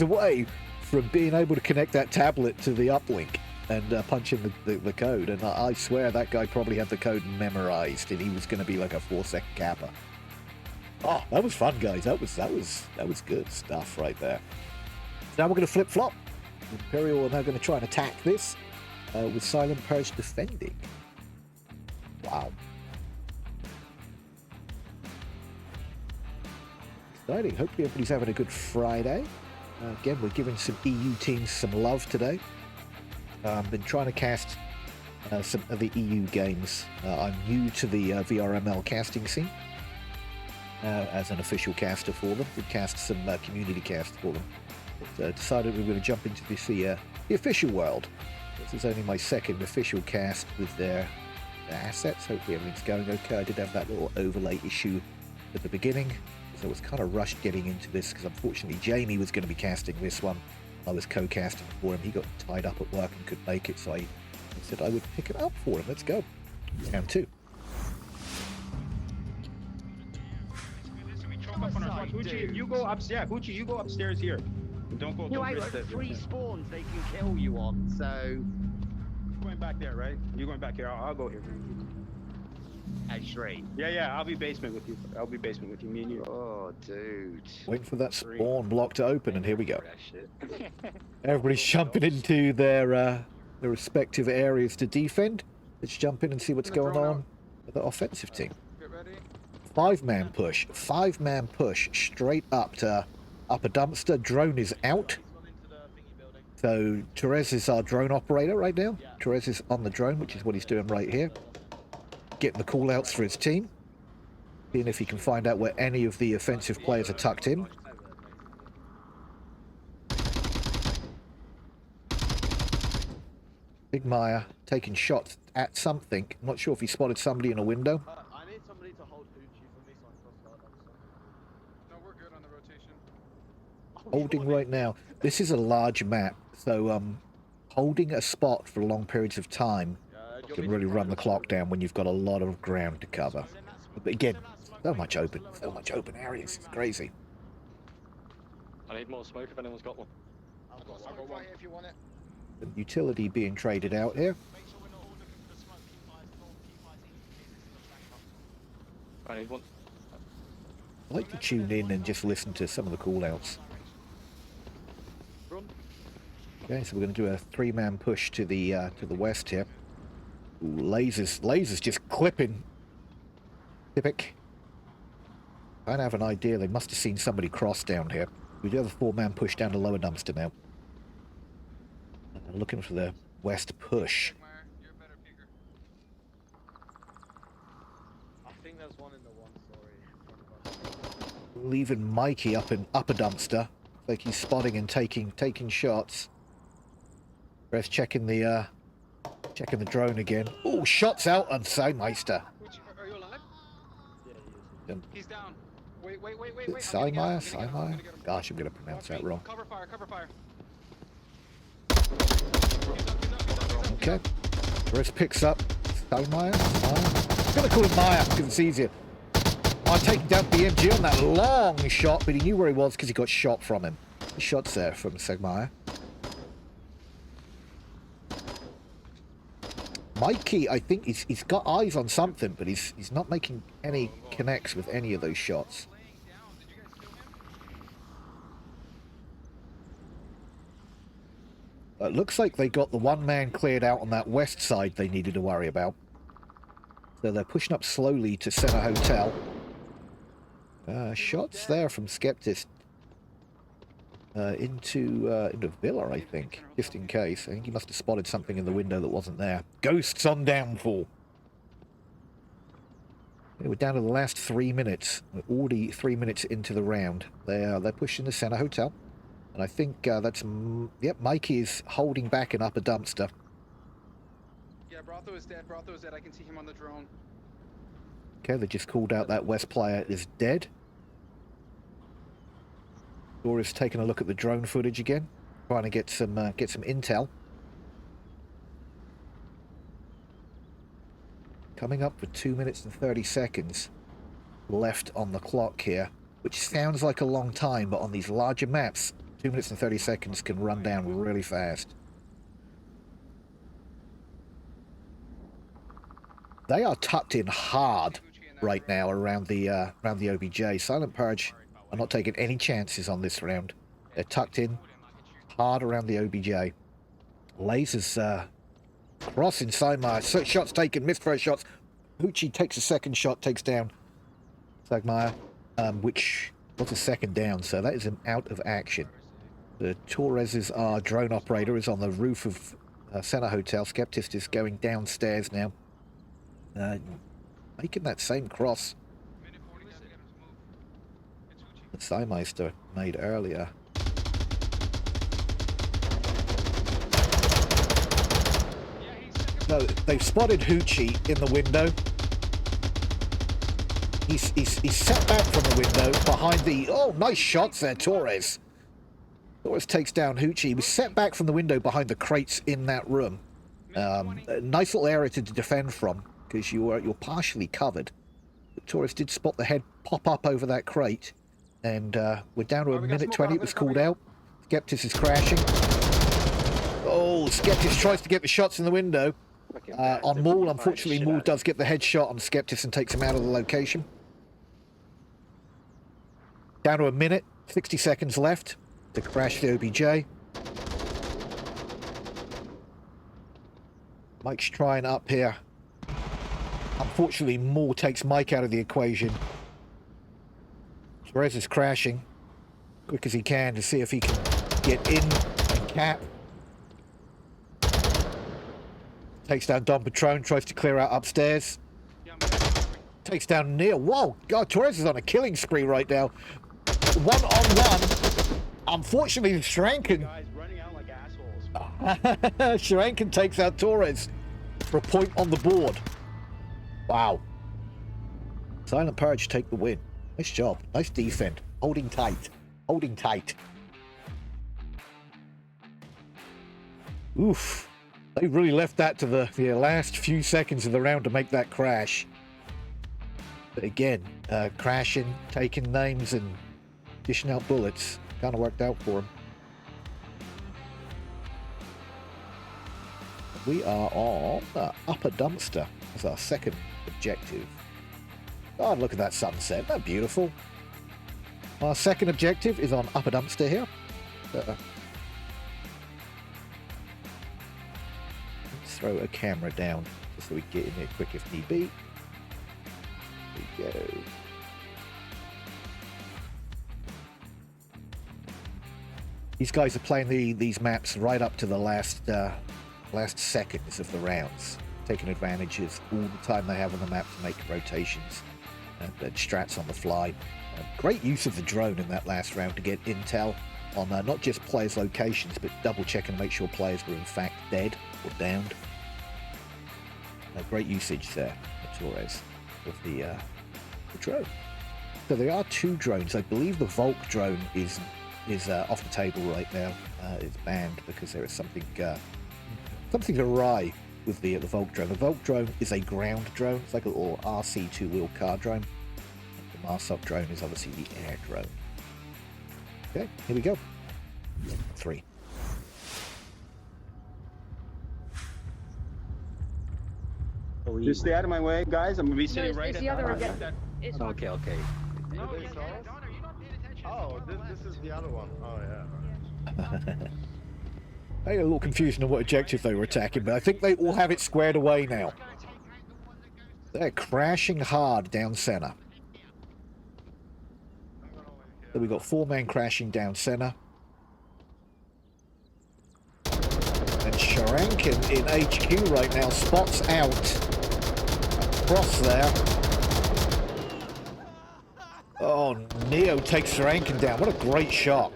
away from being able to connect that tablet to the uplink and punch in the code. And I swear that guy probably had the code memorized, and he was going to be like a 4-second capper. Oh, that was fun, guys. That was good stuff right there. So now we're going to flip-flop. Imperial are now going to try and attack this with Silent Purge defending. Wow. Exciting. Hopefully everybody's having a good Friday. Again, we're giving some EU teams some love today. Been trying to cast some of the EU games. I'm new to the VRML casting scene as an official caster for them. We cast some community casts for them. But decided we were going to jump into this, the official world. This is only my second official cast with their assets. Hopefully everything's going okay. I did have that little overlay issue at the beginning, so I was kind of rushed getting into this because unfortunately Jamie was going to be casting this one. I was co-casting for him. He got tied up at work and couldn't make it, so I said I would pick it up for him. Let's go. Round 2. Gucci, you go upstairs. Gucci, you go upstairs here. Don't go. You ain't got 3 spawns they can kill you on, so. Going back there, right? You're going back here. I'll go here. Hey, straight. Yeah. I'll be basement with you. Me and you. Oh, dude. Waiting for that spawn block to open, and here we go. Everybody's jumping into their respective areas to defend. Let's jump in and see what's going on with the offensive team. Get ready. 5-man push. 5-man push straight up to upper dumpster. Drone is out. So Therese is our drone operator right now. Therese is on the drone, which is what he's doing right here. Getting the call outs for his team. Seeing if he can find out where any of the offensive players are tucked in. Big Maya taking shots at something. I'm not sure if he spotted somebody in a window. I need somebody to hold Gucci for me so I can start that stuff. No, we're good on the rotation. Holding right now. This is a large map, so holding a spot for long periods of time can really run the clock down when you've got a lot of ground to cover. But again, so much open areas. It's crazy. I need more smoke if anyone's got one. I've got smoke right here if you want it. The utility being traded out here. I need one. I like to tune in and just listen to some of the call-outs. Okay, so we're going to do a 3-man push to the west here. Ooh, lasers just clipping. Typic. I don't have an idea. They must have seen somebody cross down here. We do have a 4-man push down to lower dumpster now. Looking for the west push. You're a better peeker. I think there's one in the 1 story. Leaving Mikey up in upper dumpster. Like he's spotting and taking shots. Rest checking the drone again. Oh, shots out on Seimeister. Are you alive? Yeah, He's down. Wait. Seimeister? Gosh, I'm gonna pronounce that wrong. Cover fire. Okay. Rest picks up Seimeister. I'm gonna call him Maya because it's easier. I'm taking down BMG on that long shot, but he knew where he was because he got shot from him. The shots there from Segmaier. Mikey, I think he's got eyes on something, but he's not making any connects with any of those shots. It looks like they got the 1-man cleared out on that west side they needed to worry about. So they're pushing up slowly to Center Hotel. Shots there from Skeptis into Villa, I think, just in case. I think he must have spotted something in the window that wasn't there. Ghosts on downfall. We're down to the last 3 minutes. We're already 3 minutes into the round. They're pushing the Center Hotel. And I think that's... Yep, Mikey is holding back an upper dumpster. Yeah, Brotho is dead. I can see him on the drone. Okay, they just called out that West player is dead. Doris taking a look at the drone footage again, trying to get some intel. Coming up with 2 minutes and 30 seconds left on the clock here, which sounds like a long time, but on these larger maps, 2 minutes and 30 seconds can run down really fast. They are tucked in hard right now around the OBJ. Silent Purge are not taking any chances on this round. They're tucked in hard around the OBJ. Lasers cross inside my shots taken, missed first shots. Hoochie takes a second shot, takes down Sagmire, which was a second down, so that is an out of action. The Torres's drone operator is on the roof of Center Hotel. Skeptist is going downstairs now, making that same cross that Seimeister made earlier. No, they've spotted Hoochie in the window. He's set back from the window behind the... Oh, nice shots there, Torres. Torres takes down Hoochie. He was set back from the window behind the crates in that room. A nice little area to defend from, because you're partially covered. But Torres did spot the head pop up over that crate. And we're down to a minute 20. It was called out. Skeptis is crashing. Oh, Skeptis tries to get the shots in the window. On Maul, unfortunately, Maul does get the headshot on Skeptis and takes him out of the location. Down to a minute, 60 seconds left to crash the OBJ. Mike's trying up here. Unfortunately, Maul takes Mike out of the equation. Perez is crashing quick as he can to see if he can get in and cap. Takes down Don Patron, tries to clear out upstairs. Takes down Neil. Whoa, God, Torres is on a killing spree right now. 1-on-1. Unfortunately, Shranken. Guys running out like assholes. Shranken takes out Torres for a point on the board. Wow. Silent Purge take the win. Nice job. Nice defend. Holding tight. Holding tight. Oof. They really left that to the last few seconds of the round to make that crash. But again, crashing, taking names and dishing out bullets kind of worked out for them. We are on the upper dumpster as our second objective. God, look at that sunset. Isn't that beautiful? Our second objective is on upper dumpster here. Let's throw a camera down just so we can get in there quick if need be. There we go. These guys are playing these maps right up to the last seconds of the rounds, taking advantage of all the time they have on the map to make rotations and strats on the fly. Great use of the drone in that last round to get intel on not just players' locations, but double check and make sure players were in fact dead or downed. Great usage there, Torres, with the drone. So there are two drones. I believe the Volk drone is off the table right now. It's banned because there is something awry with the Volk drone. The Volk drone is a ground drone. It's like a little RC two-wheel car drone. The Marsok drone is obviously the air drone. Okay, here we go. 3. Just stay out of my way, guys. I'm gonna be sitting No, right it's at the other the again. It's Okay, okay. Oh, this is the other one. Oh, yeah. I had a little confusion on what objective they were attacking, but I think they all have it squared away now. They're crashing hard down center. So we've got 4 men crashing down center. And Sharankin in HQ right now spots out across there. Oh, Neo takes Sharankin down. What a great shot.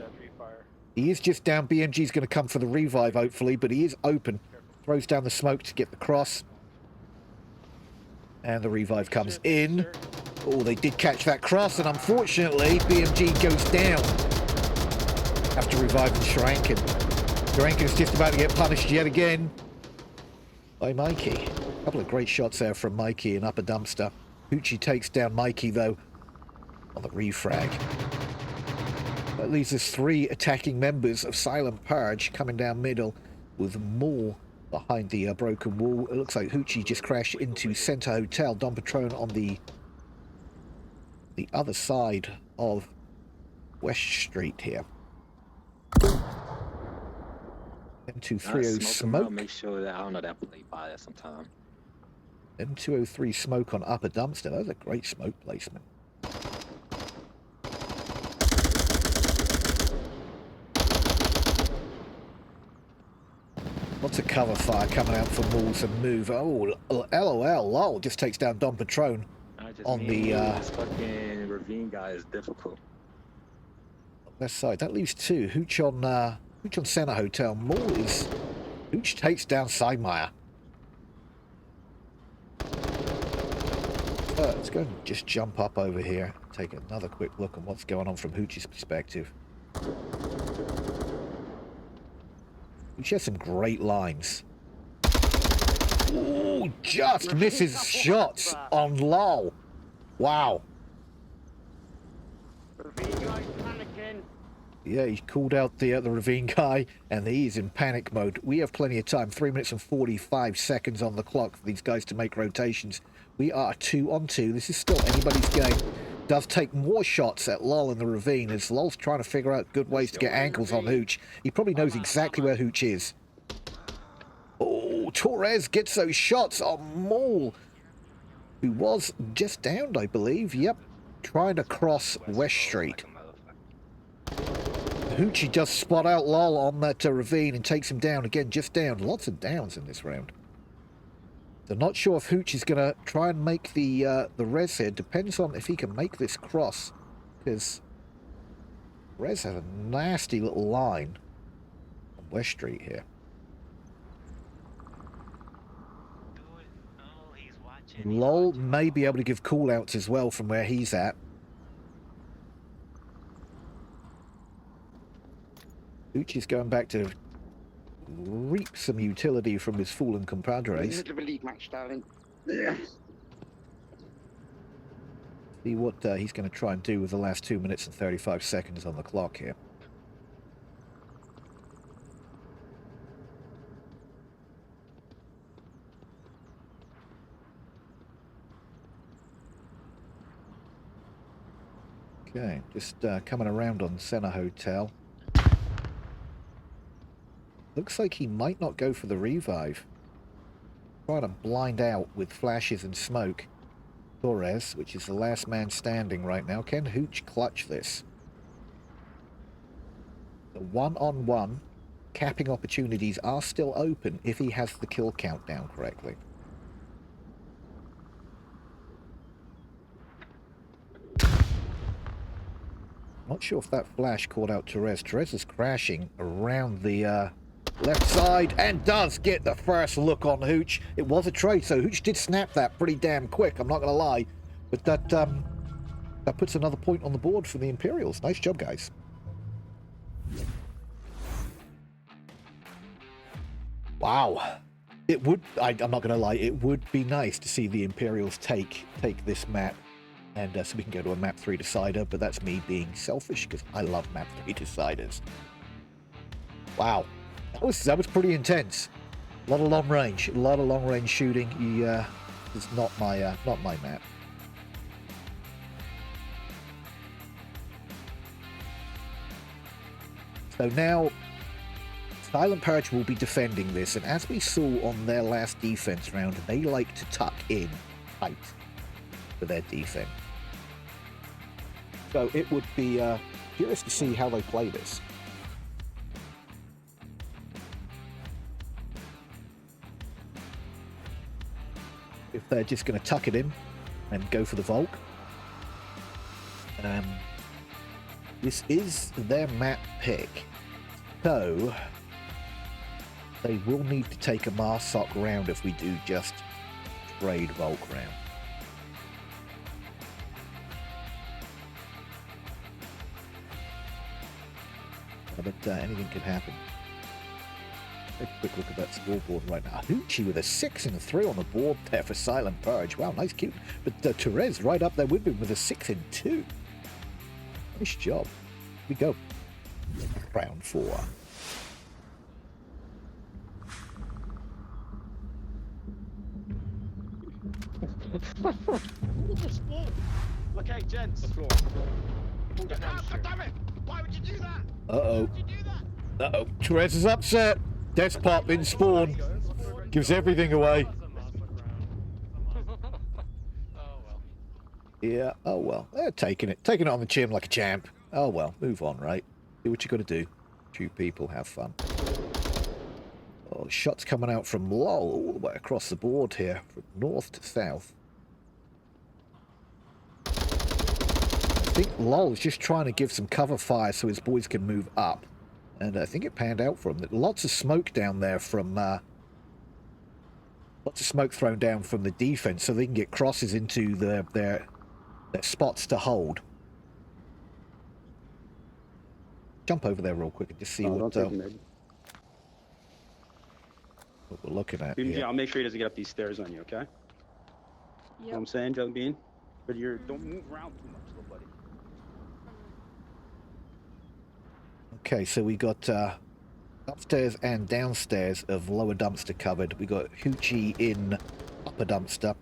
He is just down. BMG's going to come for the revive, hopefully, but he is open. Throws down the smoke to get the cross. And the revive comes in. Oh, they did catch that cross, and unfortunately, BMG goes down after reviving Sharankin. Sharankin is just about to get punished yet again by Mikey. Couple of great shots there from Mikey in upper dumpster. Hoochie takes down Mikey, though, on the refrag. That leaves us 3 attacking members of Silent Purge coming down middle with more behind the broken wall. It looks like Hoochie just crashed into Center Hotel. Don Patron on the other side of West Street here. M230 smoke. Make sure that I don't know that play by that sometime. M203 smoke on upper dumpster. That was a great smoke placement. Lots of cover fire coming out from walls and move. Oh, LOL, lol, just takes down Don Patron on the this fucking ravine guy is difficult. left side. That leaves 2. Hooch on Center Hotel. Hooch takes down Sidemeyer. Let's go and just jump up over here, take another quick look at what's going on from Hooch's perspective. Hooch has some great lines. Ooh, just misses shots on LOL. Wow. Ravine guy's panicking. Yeah, he called out the ravine guy, and he's in panic mode. We have plenty of time. 3 minutes and 45 seconds on the clock for these guys to make rotations. We are 2 on 2. This is still anybody's game. Does take more shots at LOL in the ravine as LOL's trying to figure out good ways to get angles on Hooch. He probably knows exactly where Hooch is. Oh, Torres gets those shots on Maul, who was just downed, I believe. Yep, trying to cross West Street. Hoochie does spot out LOL on that ravine and takes him down. Again, just down. Lots of downs in this round. So not sure if Hooch is going to try and make the res here. Depends on if he can make this cross, because Res has a nasty little line on West Street here. LOL may be able to give call-outs as well from where he's at. Hooch is going back to reap some utility from his fallen compadres. Middle of a league match, darling. See what he's going to try and do with the last 2 minutes and 35 seconds on the clock here. Okay, just coming around on Center Hotel. Looks like he might not go for the revive. Trying to blind out with flashes and smoke. Torres, which is the last man standing right now. Can Hooch clutch this? The one-on-one capping opportunities are still open if he has the kill count down correctly. Not sure if that flash caught out Torres. Torres is crashing around the left side and does get the first look on Hooch. It was a trade, so Hooch did snap that pretty damn quick, I'm not going to lie. But that puts another point on the board for the Imperials. Nice job, guys. Wow. It would, I'm not going to lie, it would be nice to see the Imperials take this map. And so we can go to a map 3 decider, but that's me being selfish because I love map 3 deciders. Wow. That was pretty intense. A lot of long range shooting. It's not my map. So now Silent Purge will be defending this, and as we saw on their last defense round, they like to tuck in tight for their defense. So it would be curious to see how they play this. If they're just going to tuck it in and go for the Volk. This is their map pick. So they will need to take a Marsoc round if we do just trade Volk round. But anything could happen. Take a quick look at that scoreboard right now. Hoochie with a 6 and a 3 on the board there for Silent Purge. Wow, nice cute. But Therese right up there with him with a 6 and 2. Nice job. Here we go. Round 4. Okay, gents. Let's go. God damn it! Why would you do that? Uh-oh. Why would you do that? Uh-oh. Therese is upset. Death pop in spawn. Gives everything away. Yeah, oh well. They're taking it. Taking it on the chin like a champ. Oh well, move on, right? Do what you gotta do. Shoot people, have fun. Oh, shots coming out from LOL all the way across the board here, from north to south. I think LOL's just trying to give some cover fire so his boys can move up. And I think it panned out for him. Lots of smoke down there from... lots of smoke thrown down from the defense so they can get crosses into their spots to hold. Jump over there real quick and just see what we're looking at here. Yeah, I'll make sure he doesn't get up these stairs on you, okay? Yep. You know what I'm saying, Jelly Bean? But don't move around too much, little buddy. Okay, so we got upstairs and downstairs of lower dumpster covered. We got Hoochie in upper dumpster.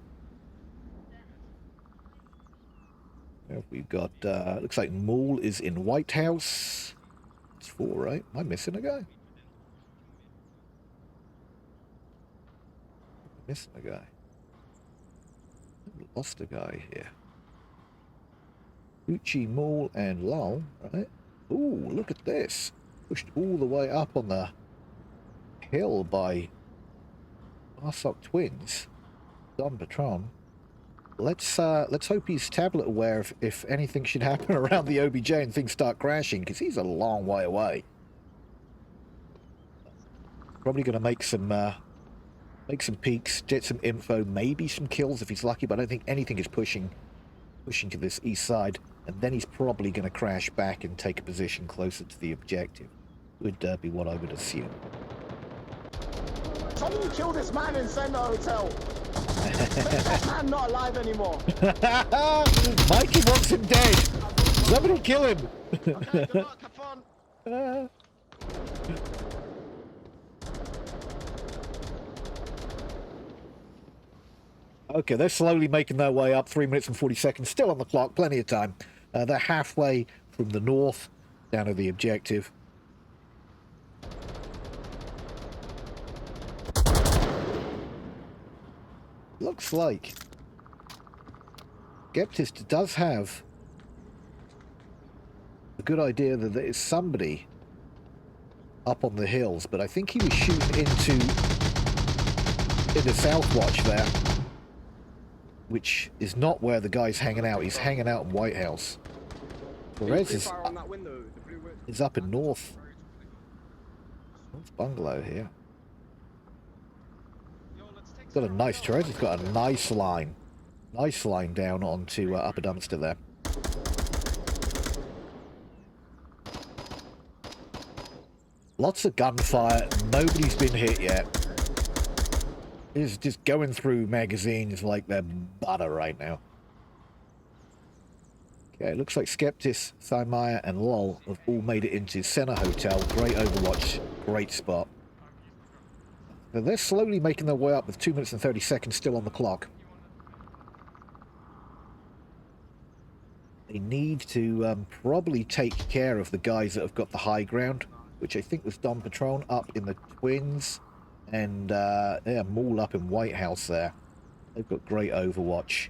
We've got, looks like Maul is in White House. It's 4, right? Am I missing a guy? Missing a guy. Lost a guy here. Hoochie, Maul, and Lol, right? Ooh, look at this. Pushed all the way up on the hill by Arsok Twins. Don Patron. Let's hope he's tablet aware if anything should happen around the OBJ and things start crashing, because he's a long way away. Probably going to make some peeks, get some info, maybe some kills if he's lucky, but I don't think anything is pushing to this east side. And then he's probably going to crash back and take a position closer to the objective. Would be what I would assume. Someone kill this man in Center Hotel. Make that man not alive anymore. Mikey wants him dead. Somebody kill him. Okay, good luck, have fun. Okay, they're slowly making their way up. 3 minutes and 40 seconds. Still on the clock. Plenty of time. They're halfway from the north down to the objective. Looks like Skeptist does have a good idea that there is somebody up on the hills, but I think he was shooting into Southwatch there, which is not where the guy's hanging out. He's hanging out in White House. Perez is up in North Bungalow here. Got a nice turret. He's got a nice line down onto upper dumpster there. Lots of gunfire. Nobody's been hit yet. He's just going through magazines like they're butter right now. Okay, it looks like Skeptis, Thymaya, and LOL have all made it into Center Hotel. Great Overwatch. Great spot. But they're slowly making their way up with 2 minutes and 30 seconds still on the clock. They need to probably take care of the guys that have got the high ground, which I think was Don Patron up in the Twins, and yeah, Maul up in White House there. They've got great Overwatch.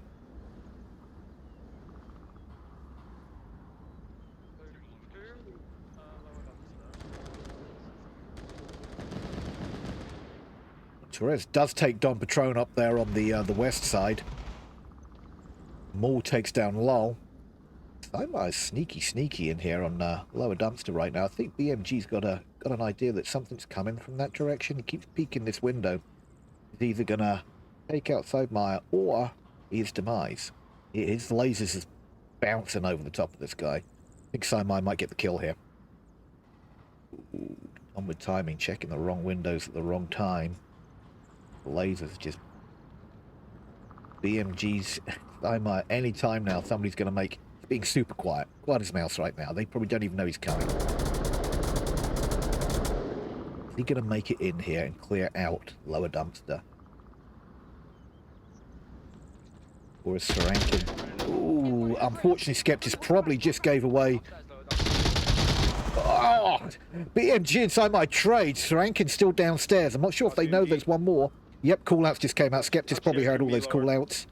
Torres does take Don Patron up there on the west side. Maul takes down LOL. I'm sneaky in here on lower dumpster right now. I think BMG's got an idea that something's coming from that direction. He keeps peeking this window. He's either gonna take out Thymaya or his demise. His lasers is bouncing over the top of this guy. I think Thymaya might get the kill here. Ooh, Onward timing, checking the wrong windows at the wrong time. The lasers just... BMGs, any time now somebody's going to make... He's being super quiet. Quiet as mouse right now. They probably don't even know he's coming. Is he going to make it in here and clear out lower dumpster? Or is Sarankin... Ooh, unfortunately Skeptis probably just gave away... Oh! BMG inside my trade. Sarankin's still downstairs. I'm not sure if they know there's one more. Yep, call-outs just came out. Skeptis probably heard all those call-outs.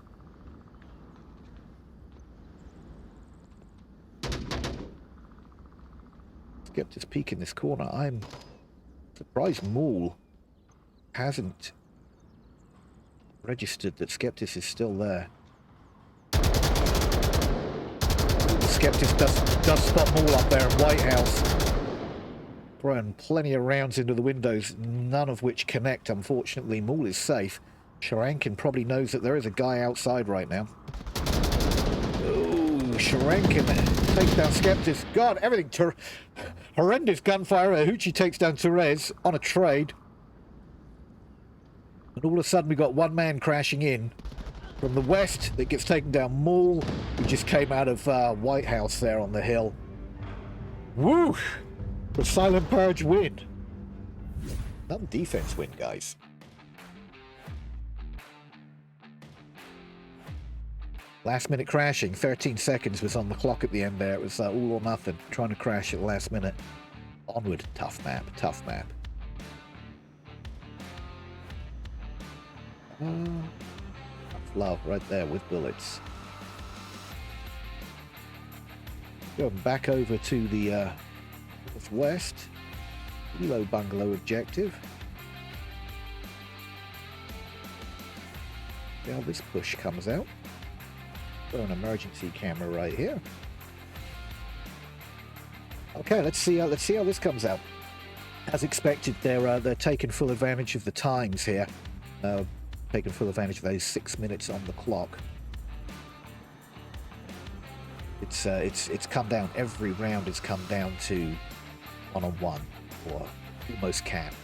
Skeptis peek in this corner. I'm surprised Maul hasn't registered that Skeptis is still there. Skeptis does spot Maul up there in White House. Throwing plenty of rounds into the windows, none of which connect, unfortunately. Maul is safe. Sharankin probably knows that there is a guy outside right now. Ooh, Sharankin takes down Skeptis. God, everything. Horrendous gunfire. Ahuchi takes down Therese on a trade. And all of a sudden we got one man crashing in from the west that gets taken down. Maul, who just came out of White House there on the hill. Woo! The Silent Purge win. Another defense win, guys. Last minute crashing. 13 seconds was on the clock at the end there. It was all or nothing. Trying to crash at the last minute. Onward. Tough map. Tough map. Love right there with bullets. Going back over to the northwest. Kilo bungalow objective. Now this push comes out. Throw an emergency camera right here. Okay, let's see how this comes out. As expected, they're taking full advantage of the times here. Taking full advantage of those 6 minutes on the clock. It's come down. Every round has come down to 1-on-1 or almost capped.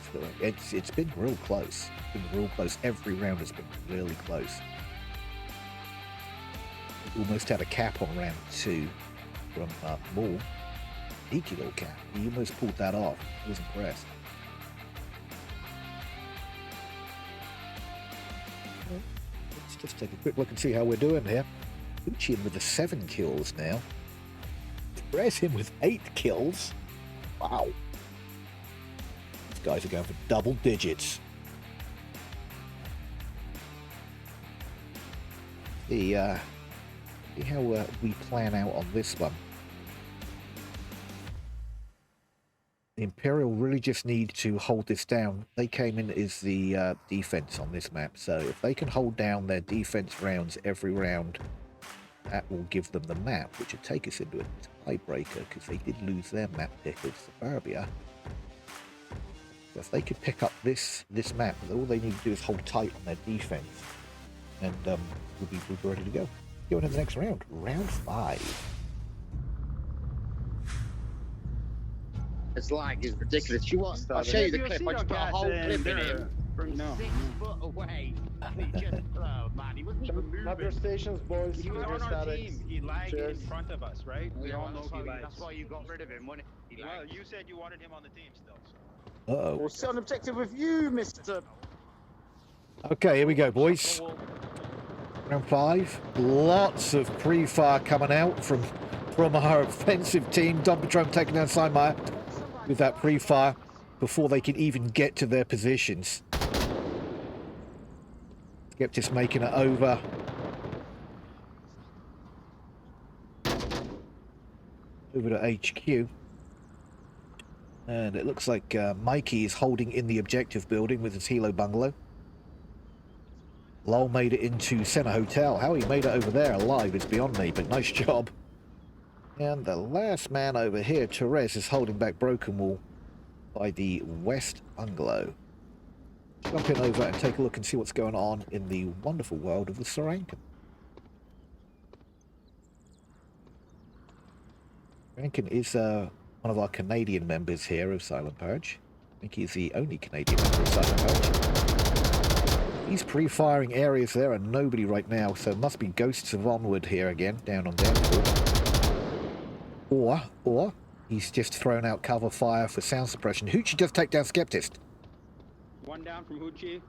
It's been real close. It's been real close. Every round has been really close. Almost had a cap on round 2 from Maul. Sneaky little cap. He almost pulled that off. I was impressed. Let's just take a quick look and see how we're doing here. Uchi with the 7 kills now. Press him with 8 kills. Wow. These guys are going for double digits. See how we plan out on this one. The Imperial really just need to hold this down. They came in as the defense on this map, so if they can hold down their defense rounds every round, that will give them the map, which would take us into a tiebreaker, because they did lose their map pick of Suburbia. So if they could pick up this map, all they need to do is hold tight on their defense, and we'll be ready to go. Going to the next round, round 5. It's like, it's ridiculous. I'll show you the clip. I just put a whole clip in him from 6 foot away. He just, oh man, he wasn't even moving. Other stations, boys. He was on our team. He lagged in front of us, right? We all know he lags. That's why you got rid of him, wasn't it? Well, you said you wanted him on the team still, so. Uh-oh. We'll sit on objective with you, Mr. Okay, here we go, boys. Round 5. Lots of pre-fire coming out from our offensive team. Dompatron taking down Steinmeier with that pre-fire before they can even get to their positions. Skeptis making it over. Over to HQ. And it looks like Mikey is holding in the objective building with his Hilo bungalow. Lowell made it into Center Hotel. How he made it over there alive is beyond me, but nice job. And the last man over here, Therese, is holding back Broken Wall by the West Bungalow. Jump in over and take a look and see what's going on in the wonderful world of the Sarankin. Sarankin is one of our Canadian members here of Silent Purge. think he's the only Canadian member of Silent Purge. He's pre-firing areas there and nobody right now, so it must be Ghosts of Onward here again, down on Downfall. Or he's just thrown out cover fire for sound suppression. Hoochie does take down Skeptist. One down from Hoochie.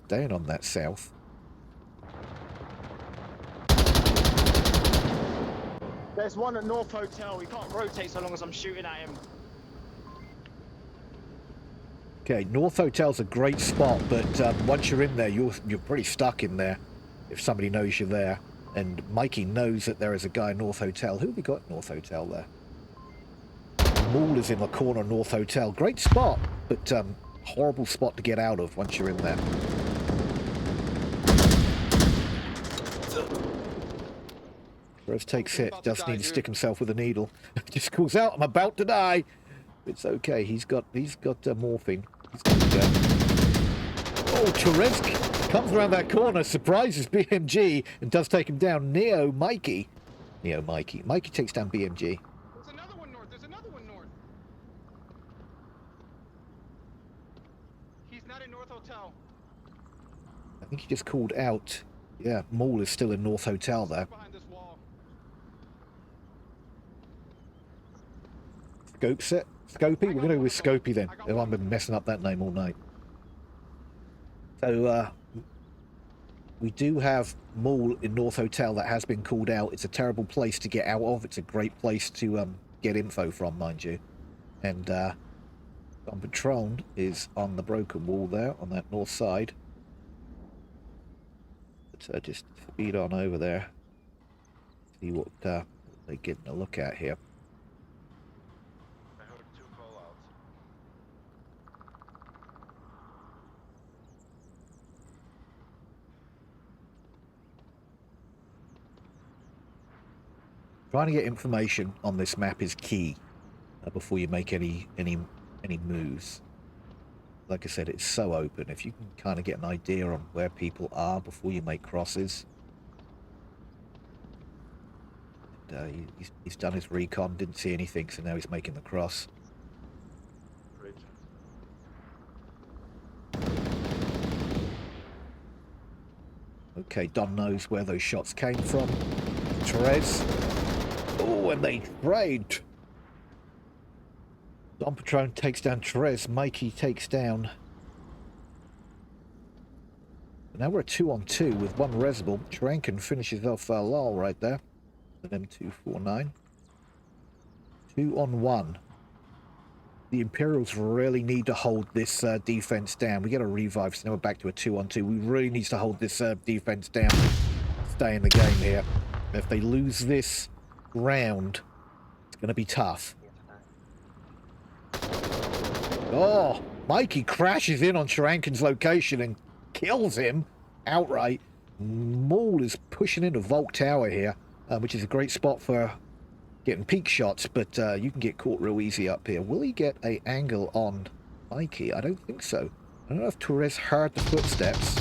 Staying on that south. There's one at North Hotel. He can't rotate so long as I'm shooting at him. Okay, North Hotel's a great spot, but once you're in there, you're pretty stuck in there if somebody knows you're there. And Mikey knows that there is a guy in North Hotel. Who have we got at North Hotel there? Maul is in the corner of North Hotel. Great spot, but horrible spot to get out of once you're in there. Rose takes hit, doesn't need to stick himself with a needle. Just calls out, I'm about to die. It's okay, he's got morphine. He's good to go. Oh, Teresk comes around that corner, surprises BMG, and does take him down. Mikey takes down BMG. There's another one north. He's not in North Hotel. I think he just called out. Yeah, Maul is still in North Hotel there. Behind this wall. Scopes it. Scopey? We're going to go with Scopey then. I've been messing up that name all night. So, we do have Maul in North Hotel that has been called out. It's a terrible place to get out of. It's a great place to get info from, mind you. And Don Patron is on the broken wall there, on that north side. But just speed on over there. See what they're getting a look at here. I heard 2 call-outs. Trying to get information on this map is key before you make any moves. Like I said, it's so open. If you can kind of get an idea on where people are before you make crosses. And, he's done his recon, didn't see anything, so now he's making the cross. Okay, Don knows where those shots came from. Therese. Oh, and they trade. Don Patron takes down Therese. Mikey takes down. Now we're a 2-on-2 with one Resable. Tranken finishes off Lal right there. An M249. 2-on-1. The Imperials really need to hold this defense down. We get a revive, so now we're back to a 2-on-2. We really need to hold this defense down. Stay in the game here. If they lose this round, it's going to be tough. Oh, Mikey crashes in on Sharankin's location and kills him outright. Maul is pushing into Vault Tower here, which is a great spot for getting peak shots, but you can get caught real easy up here. Will he get an angle on Mikey? I don't think so. I don't know if Therese heard the footsteps.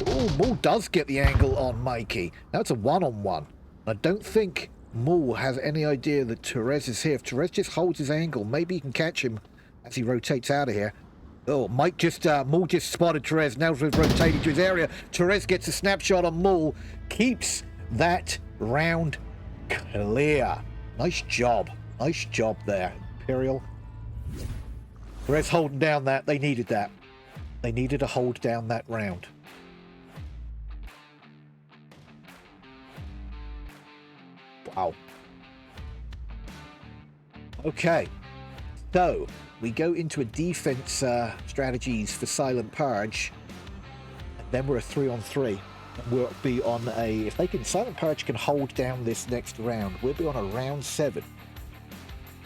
Oh, Maul does get the angle on Mikey. Now it's a 1-on-1. I don't think Maul has any idea that Therese is here. If Therese just holds his angle, maybe he can catch him as he rotates out of here. Oh, Maul just spotted Therese. Now he's rotating to his area. Therese gets a snapshot on Maul. Keeps that round clear. Nice job. Nice job there, Imperial. Therese holding down that. They needed that. They needed to hold down that round. Wow. Okay. So, we go into a defense strategies for Silent Purge. And then we're a 3-on-3. We'll be on a... If they can... Silent Purge can hold down this next round, we'll be on a round 7.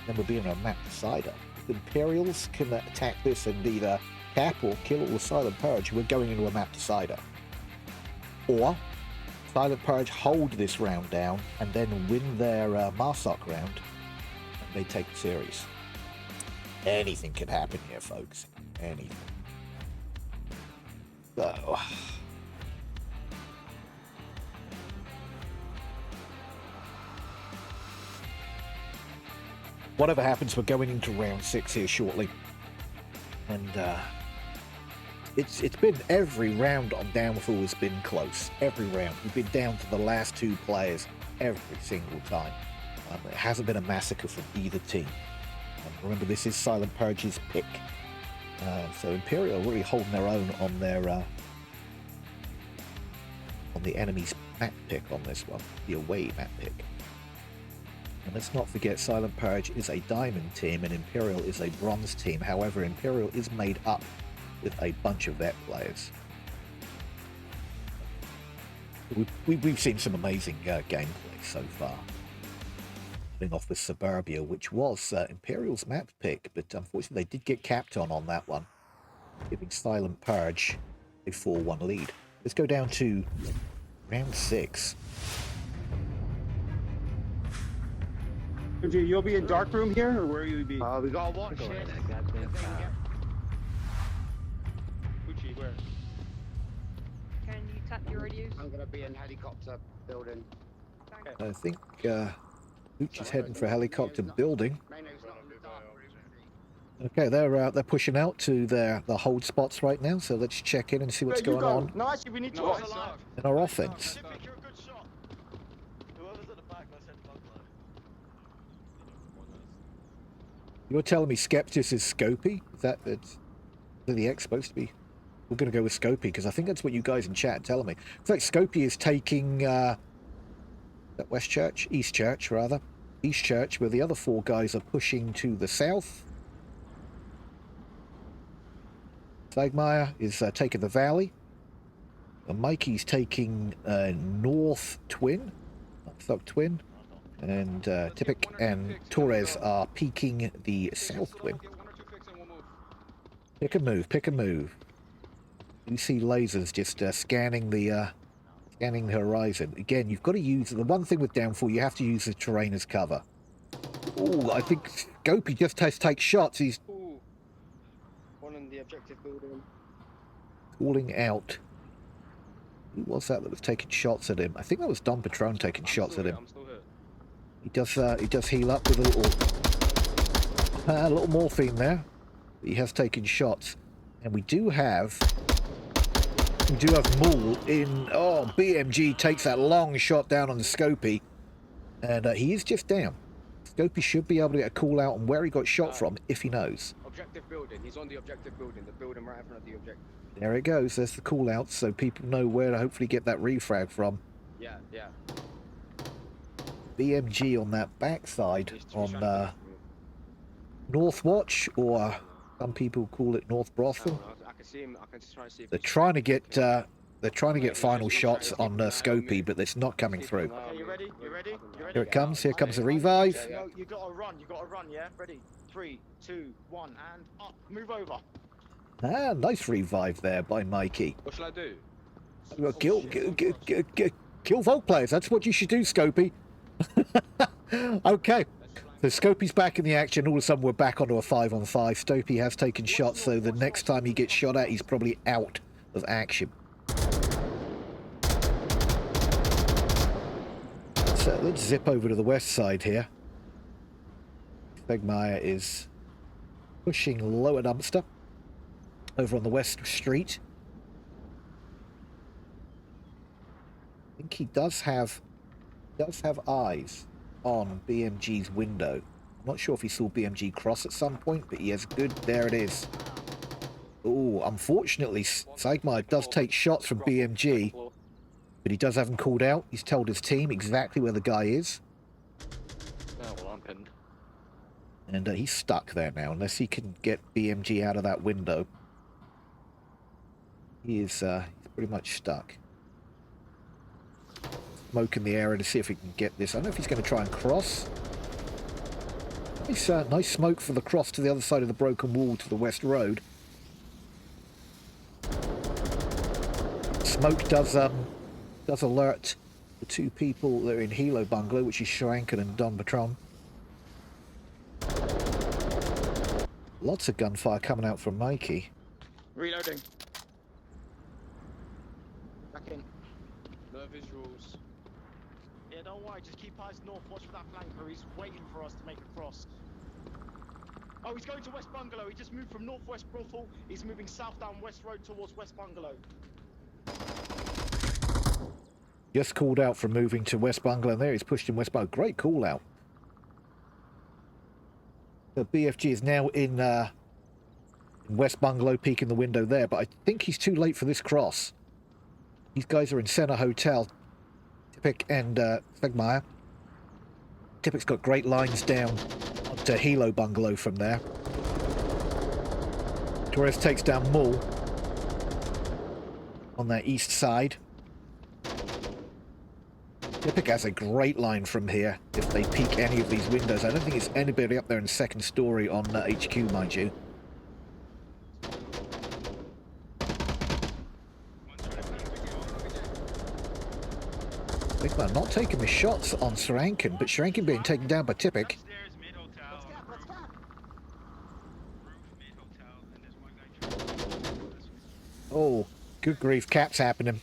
Then we'll be on a map decider. If the Imperials can attack this and either cap or kill all the Silent Purge, we're going into a map decider. Or Silent Purge hold this round down and then win their Marsoc round, and they take the series. Anything can happen here, folks. Anything. So... whatever happens, we're going into round 6 here shortly. And it's been every round on Downfall has been close. Every round. We've been down to the last 2 players every single time. It hasn't been a massacre from either team. Remember, this is Silent Purge's pick. So Imperial really holding their own on their on the enemy's map pick on this one, the away map pick. And let's not forget, Silent Purge is a diamond team and Imperial is a bronze team. However, Imperial is made up with a bunch of vet players. We've seen some amazing gameplay so far. Starting off with Suburbia, which was Imperial's map pick, but unfortunately they did get capped on that one, giving Silent Purge a 4-1 lead. Let's go down to round 6. You'll be in dark room here, or where you be? We gotta watch it. Gucci, where? Can you tap your radios? I'm gonna be in helicopter building. I think Gucci's heading for helicopter building. Okay, they're pushing out to the hold spots right now, so let's check in and see what's going on No, actually, we need to watch alive. in our offense. You're a good shot. Whoever's at the back, let's head bug live. You're telling me Skeptis is Scopy? Is that it's the X supposed to be? We're going to go with Scopy because I think that's what you guys in chat are telling me. In fact, Scopy is taking that West Church, East Church rather, East Church, where the other 4 guys are pushing to the south. Slagmeyer is taking the valley. Mikey's taking North Twin, Thug Twin, and Tipic and Torres are peeking the South Twin. Pick a move, pick a move. You see lasers just scanning the horizon. Again, you've got to use the one thing with Downfall. You have to use the terrain as cover. Oh, I think Scopy just has to take shots. He's One in the objective building. calling out. Who was that was taking shots at him? I think that was Don Patron taking shots at him. He does heal up with a little morphine there. He has taken shots, and we do have Maul in. Oh, BMG takes that long shot down on the Scopy, and he is just down. Scopy should be able to get a call out on where he got shot from if he knows. Objective building. He's on the objective building. The building right in front of the objective. There it goes. There's the call out, so people know where to hopefully get that refrag from. Yeah. BMG on that backside on North Watch, or some people call it North Brothel. I can see him. I can try to see. They're trying to get final shots on Scopy, but it's not coming through. Okay, you ready? You ready? You ready? Here it comes. Here comes the revive. No, you gotta run. You gotta run. Yeah. Ready? 3, 2, 1, and up. Move over. Ah, nice revive there by Mikey. What should I do? Well, kill Volt players. That's what you should do, Scopy. Okay. So Scopy's back in the action. All of a sudden, we're back onto a 5-on-5. Scopy has taken shots, so the next time he gets shot at, he's probably out of action. So let's zip over to the west side here. Stegmeyer is pushing lower dumpster over on the west street. I think he does have eyes on BMG's window. I'm not sure if he saw BMG cross at some point, but he has good. There it is. Oh, unfortunately, Sagmar does take shots from BMG, but he does have him called out. He's told his team exactly where the guy is. Oh, well, I'm pinned. And he's stuck there now, unless he can get BMG out of that window. He's pretty much stuck. Smoke in the area to see if he can get this. I don't know if he's going to try and cross. Nice smoke for the cross to the other side of the broken wall to the west road. Smoke does alert the 2 people that are in Hilo Bungalow, which is Shranken and Don Patron. Lots of gunfire coming out from Mikey. Reloading. Back in. No visuals. Yeah, don't worry. Just keep eyes north. Watch for that flanker. He's waiting for us to make a cross. Oh, he's going to West Bungalow. He just moved from Northwest Brothel. He's moving south down West Road towards West Bungalow. Just called out from moving to West Bungalow. There, he's pushed in West Bungalow. Great call out. The BFG is now in West Bungalow, peeking the window there, but I think he's too late for this cross. These guys are in Center Hotel. Tipik and Stegmaier. Tipik's got great lines down to Hilo Bungalow from there. Torres takes down Mull on that east side. Tipik has a great line from here if they peek any of these windows. I don't think it's anybody up there in the second story on HQ, mind you. Stegmaier not taking the shots on Sarankin, but Sarankin being taken down by Tipik. Oh, good grief, Cap's happening.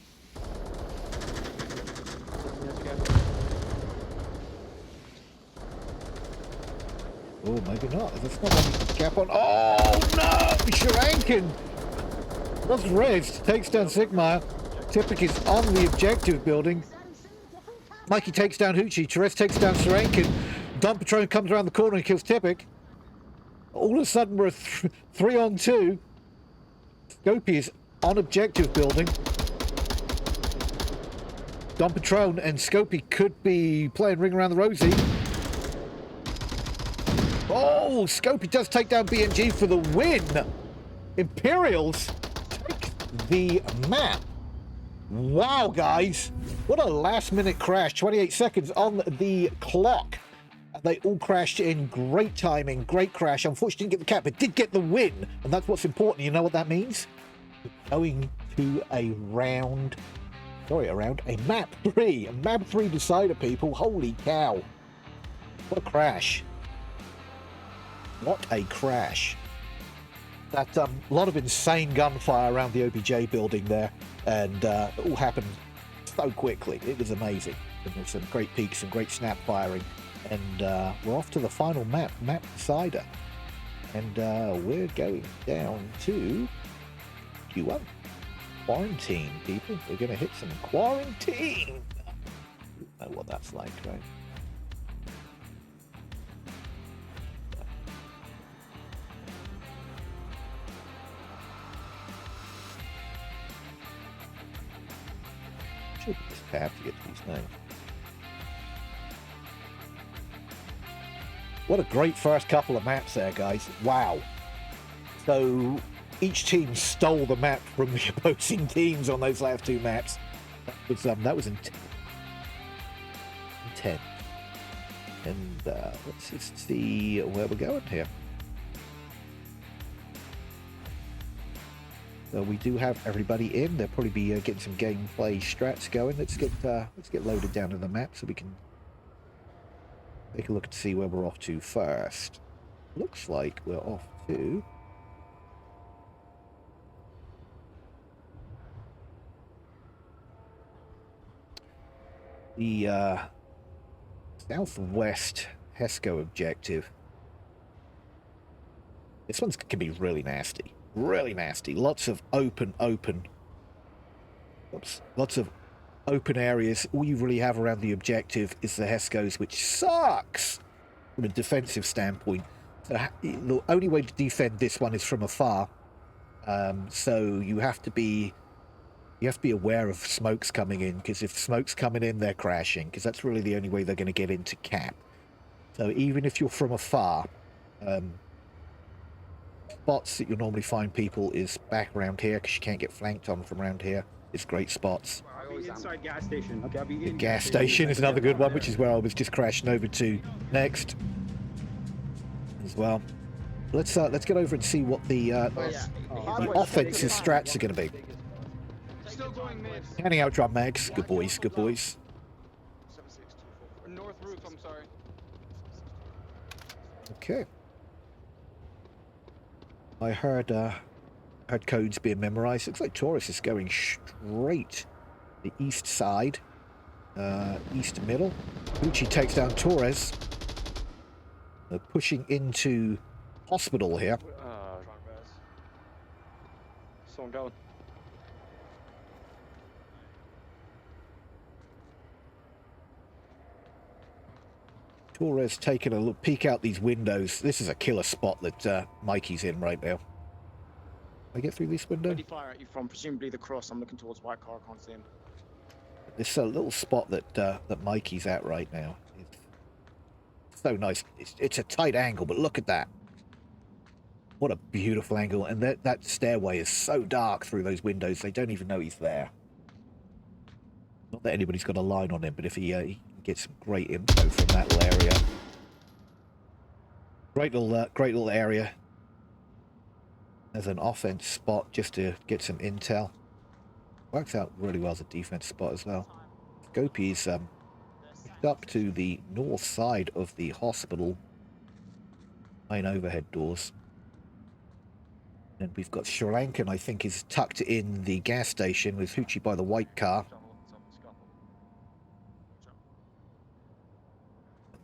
Oh, maybe not. That's not one Cap on. Oh, no! Sarankin was raised. Takes down Stegmaier. Tipik is on the objective building. Mikey takes down Hoochie. Torres takes down Sarankin. Dump Patron comes around the corner and kills Tipik. All of a sudden, we're 3-on-2. Scopy is on objective building. Dom Patron and Scopy could be playing Ring Around the Rosie. Oh, Scopy does take down BMG for the win. Imperials take the map. Wow, guys. What a last-minute crash. 28 seconds on the clock. They all crashed in. Great timing, great crash. Unfortunately, didn't get the cap, but did get the win. And that's what's important. You know what that means? Going to a map 3. A map 3 decider, people. Holy cow. What a crash. What a crash. That a lot of insane gunfire around the OBJ building there, and it all happened so quickly. It was amazing. And there's some great peaks, some great snap firing, and we're off to the final map decider, and we're going down to Q1. Quarantine, people. We're going to hit some quarantine. You know what that's like, right? Should this tab to get to these names. What a great first couple of maps there, guys. Wow. So each team stole the map from the opposing teams on those last two maps. That was intense. And let's just see where we're going here. So we do have everybody in. They'll probably be getting some gameplay strats going. Let's get loaded down to the map so we can take a look and see where we're off to first. Looks like we're off to the southwest HESCO objective. This one can be really nasty. Really nasty. Lots of open areas. All you really have around the objective is the HESCOs, which sucks from a defensive standpoint. So the only way to defend this one is from afar. So you have to be aware of smokes coming in, because if smoke's coming in, they're crashing, because that's really the only way they're going to get into cap. So even if you're from afar, spots that you'll normally find people is back around here, because you can't get flanked on from around here. It's great spots. I'll be inside gas station. Okay, I'll be The gas station is another good one, which is where I was just crashing over to next as well. Let's get over and see what the offensive strats are going to be. Handing out drum mags. Good boys, good boys. North roof, I'm sorry. Okay. I heard codes being memorized. Looks like Taurus is going straight the east side, east middle. Uchi takes down Torres. They're pushing into hospital here. Someone going. Torres taking a look, peek out these windows. This is a killer spot that Mikey's in right now. Can I get through this window? Where did he fire at you from? Presumably the cross. I'm looking towards white car. I can't see him. This little spot that that Mikey's at right now. It's so nice. It's a tight angle, but look at that. What a beautiful angle. And that stairway is so dark through those windows, they don't even know he's there. Not that anybody's got a line on him, but if he can get some great info from that little area. Great little area. As an offense spot just to get some intel. Works out really well as a defense spot as well. Scopey's up to the north side of the hospital main overhead doors. And we've got Sri Lankan, I think, is tucked in the gas station with Hoochie by the white car.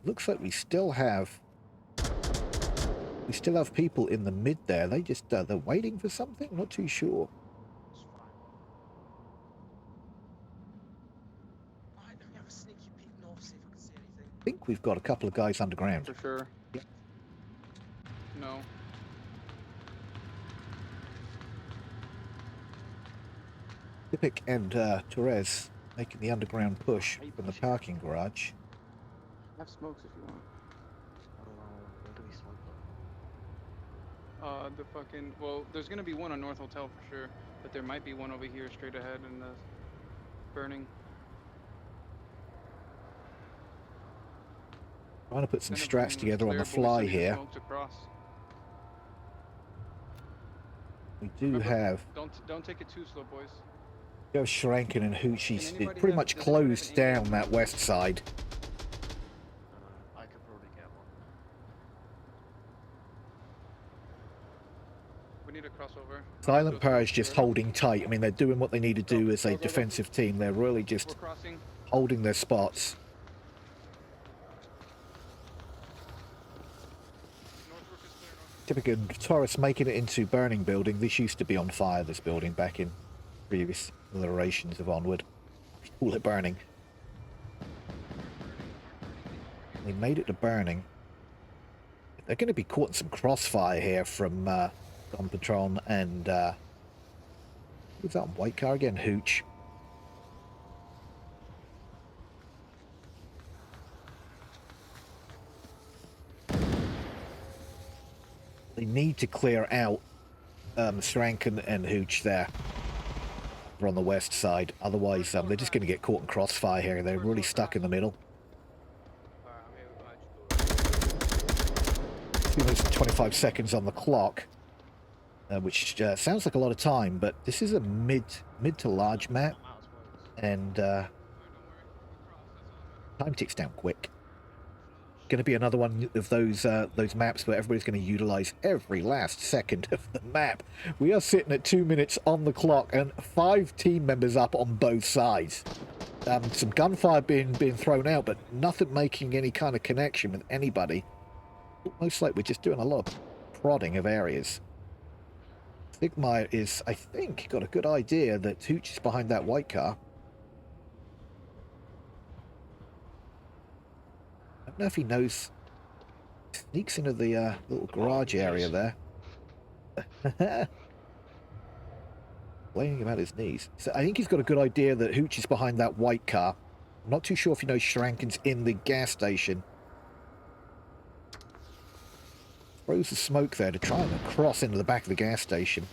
Looks like we still have people in the mid there. They just they're waiting for something. Not too sure. I think we've got a couple of guys underground. For sure. Yeah. No. Tipic and Torres making the underground push from the parking garage. I have smokes if you want. Where do we smoke The fucking, well, there's gonna be one on North Hotel for sure, but there might be one over here straight ahead in the burning. Trying to put some strats together on the fly here. We do have. Don't take it too slow, boys. Go Shrankin and Hoochie's pretty much closed down that west side. I could probably get one. We need a crossover. Silent Purge just holding tight. I mean, they're doing what they need to do as a defensive team. They're really just holding their spots. Typical Taurus making it into burning building. This used to be on fire, this building, back in previous iterations of Onward. All it burning. They made it to burning. They're going to be caught in some crossfire here from Don Patron and who's that on white car again? Hooch. They need to clear out Strank and Hooch there. They're on the west side. Otherwise, they're just going to get caught in crossfire here. They're really stuck in the middle. 2 minutes and 25 seconds on the clock, which sounds like a lot of time, but this is a mid to large map, and time ticks down quick. Going to be another one of those maps where everybody's going to utilize every last second of the map. We are sitting at 2 minutes on the clock and 5 team members up on both sides. Some gunfire being thrown out, but nothing making any kind of connection with anybody. Most like we're just doing a lot of prodding of areas. Sigma is, I think, got a good idea that Hooch is behind that white car. I don't know if he knows. Sneaks into the little garage area there. Laying him at his knees. So I think he's got a good idea that Hooch is behind that white car. I'm not too sure if he knows Shrankin's in the gas station. Throws the smoke there to try and cross into the back of the gas station.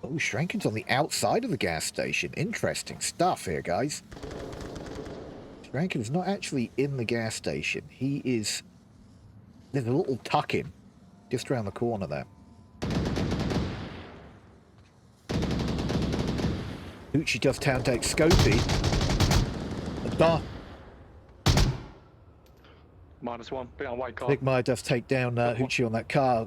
Oh, Shrankin's on the outside of the gas station. Interesting stuff here, guys. Shrankin is not actually in the gas station. He is... There's a little tuck-in just around the corner there. Hoochie does town take Scopey. -1, bit on white car. Sigma does take down Hoochie on that car.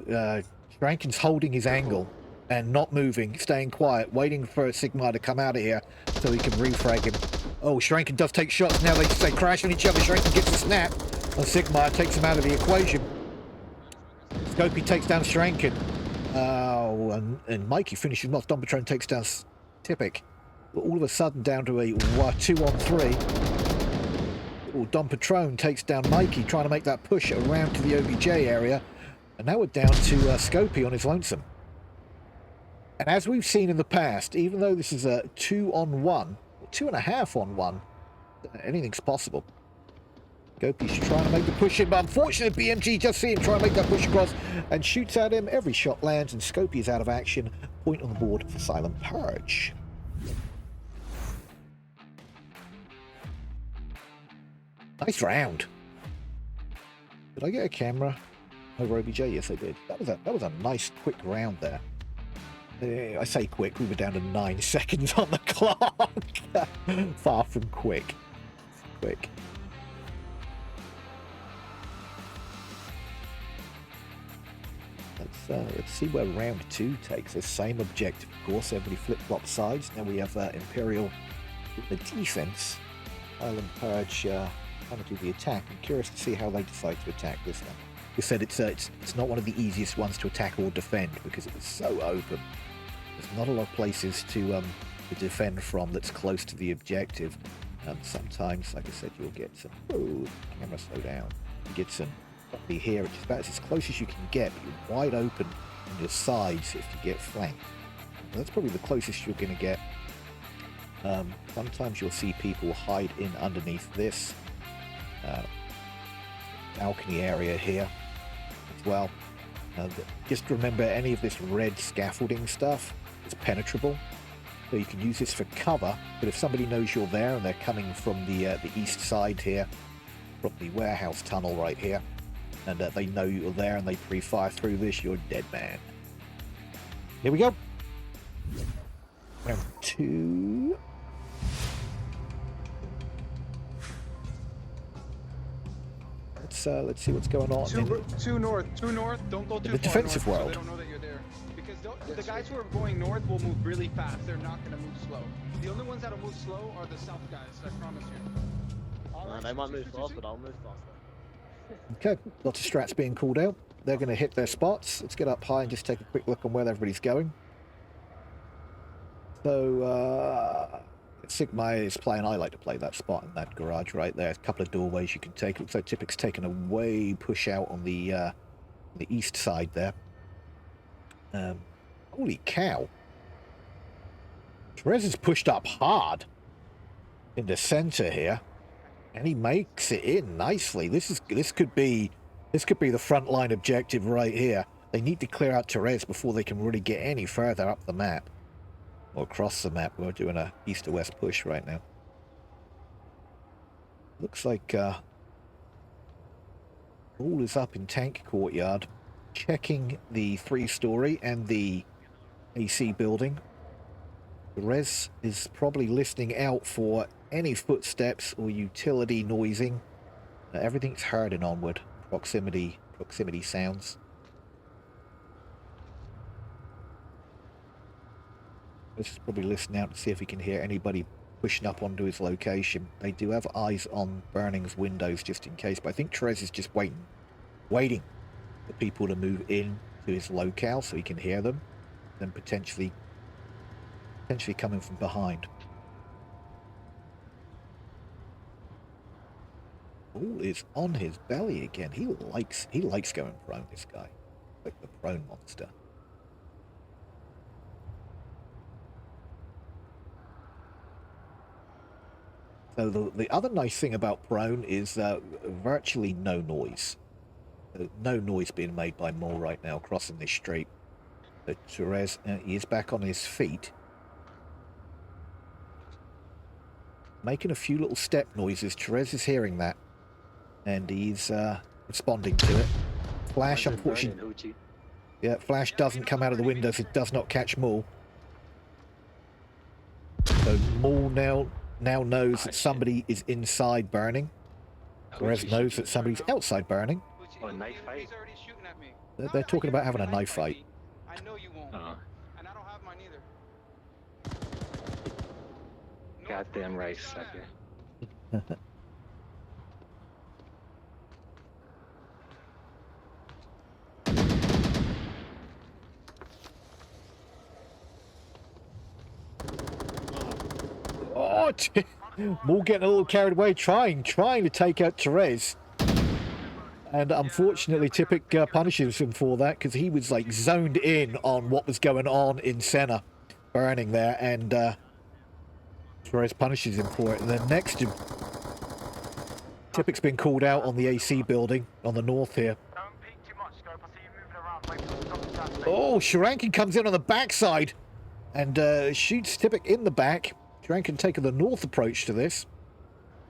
Shrankin's holding his angle and not moving, staying quiet, waiting for Sigma to come out of here so he can refrag him. Oh, Shrankin does take shots. Now they crash on each other. Shrankin gets a snap. And Sigmar takes him out of the equation. Scopey takes down Shrankin. Oh, and Mikey finishes him off. Don Patron takes down Tipic. All of a sudden down to a 2-on-3. Oh, Don Patron takes down Mikey, trying to make that push around to the OBJ area. And now we're down to Scopey on his lonesome. And as we've seen in the past, even though this is a 2-on-1, 2.5-on-1, anything's possible. Scopey's trying to make the push in, but unfortunately BMG just see him trying to make that push across and shoots at him. Every shot lands and Scopey is out of action. Point on the board for Silent Purge. Nice round. Did I get a camera over OBJ? Yes, I did. That was a nice quick round there. I say quick, we were down to 9 seconds on the clock. Far from quick. Quick. Let's see where round 2 takes us. Same objective, of course. Everybody flip-flop sides. Now we have Imperial with the defense. Silent Purge trying to do the attack. I'm curious to see how they decide to attack this one. You said it's not one of the easiest ones to attack or defend because it was so open. There's not a lot of places to defend from that's close to the objective. Sometimes, like I said, you'll get some. Oh, camera slow down. You get some. Probably here, it's about as close as you can get, but you're wide open on your sides if you get flanked. And that's probably the closest you're going to get. Sometimes you'll see people hide in underneath this balcony area here as well. Just remember, any of this red scaffolding stuff is penetrable, so you can use this for cover. But if somebody knows you're there and they're coming from the east side here, from the warehouse tunnel right here, and they know you're there and they pre-fire through this, you're a dead man. Here we go. Round 2. Let's see what's going on. Two north. Don't go too far. The defensive north, world. So they don't know that you're there. Because the guys who are going north will move really fast. They're not going to move slow. The only ones that'll move slow are the south guys. I promise you. They might move fast, but I'll move faster. Okay, lots of strats being called out. They're going to hit their spots. Let's get up high and just take a quick look on where everybody's going. So, Sigma is playing. I like to play that spot in that garage right there. A couple of doorways you can take. Looks like Tipic's taken a way push out on the east side there. Holy cow. Therese is pushed up hard in the center here. And he makes it in nicely. This could be the front line objective right here. They need to clear out Therese before they can really get any further up the map. Or across the map. We're doing a east to west push right now. Looks like all is up in Tank Courtyard, checking the 3-story and the AC building. Therese is probably listening out for any footsteps or utility noising. Everything's heard in Onward. Proximity sounds. This is probably listening out to see if he can hear anybody pushing up onto his location. They do have eyes on Burning's windows just in case, but I think Therese is just waiting for people to move in to his locale so he can hear them, then potentially coming from behind. All is on his belly again. He likes going prone, this guy. Like the prone monster. So the other nice thing about prone is virtually no noise. No noise being made by Moore right now crossing this street. But Therese, he is back on his feet. Making a few little step noises. Therese is hearing that. And he's responding to it. Flash, unfortunately. Yeah, Flash doesn't come out of the windows. It does not catch Maul. So Maul now knows that somebody is inside burning. Therese knows that somebody's outside burning. Oh, a knife fight? They're talking about having a knife fight. I know you won't. And I don't have mine either. goddamn right, sucker. Oh, Maul getting a little carried away, trying to take out Therese. And unfortunately, Tippett punishes him for that because he was like zoned in on what was going on in Senna, burning there, and Therese punishes him for it. And then next to Tippett's been called out on the AC building on the north here. Oh, Sharankin comes in on the backside and shoots Tippett in the back. Sharankin taking the north approach to this.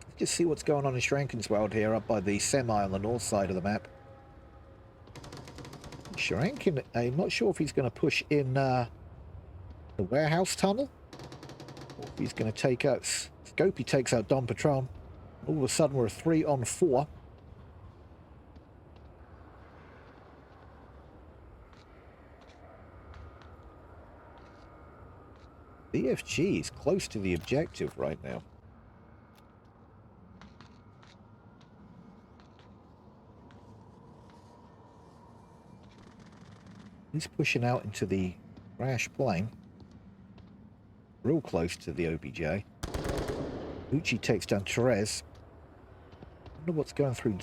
Let's just see what's going on in Sharankin's world here, up by the semi on the north side of the map. Sharankin, I'm not sure if he's going to push in the warehouse tunnel, or if he's going to take out Scopey. Takes out Don Patron. All of a sudden we're 3-on-4. BFG is close to the objective right now. He's pushing out into the crash plane. Real close to the OBJ. Uchi takes down Therese. I wonder what's going through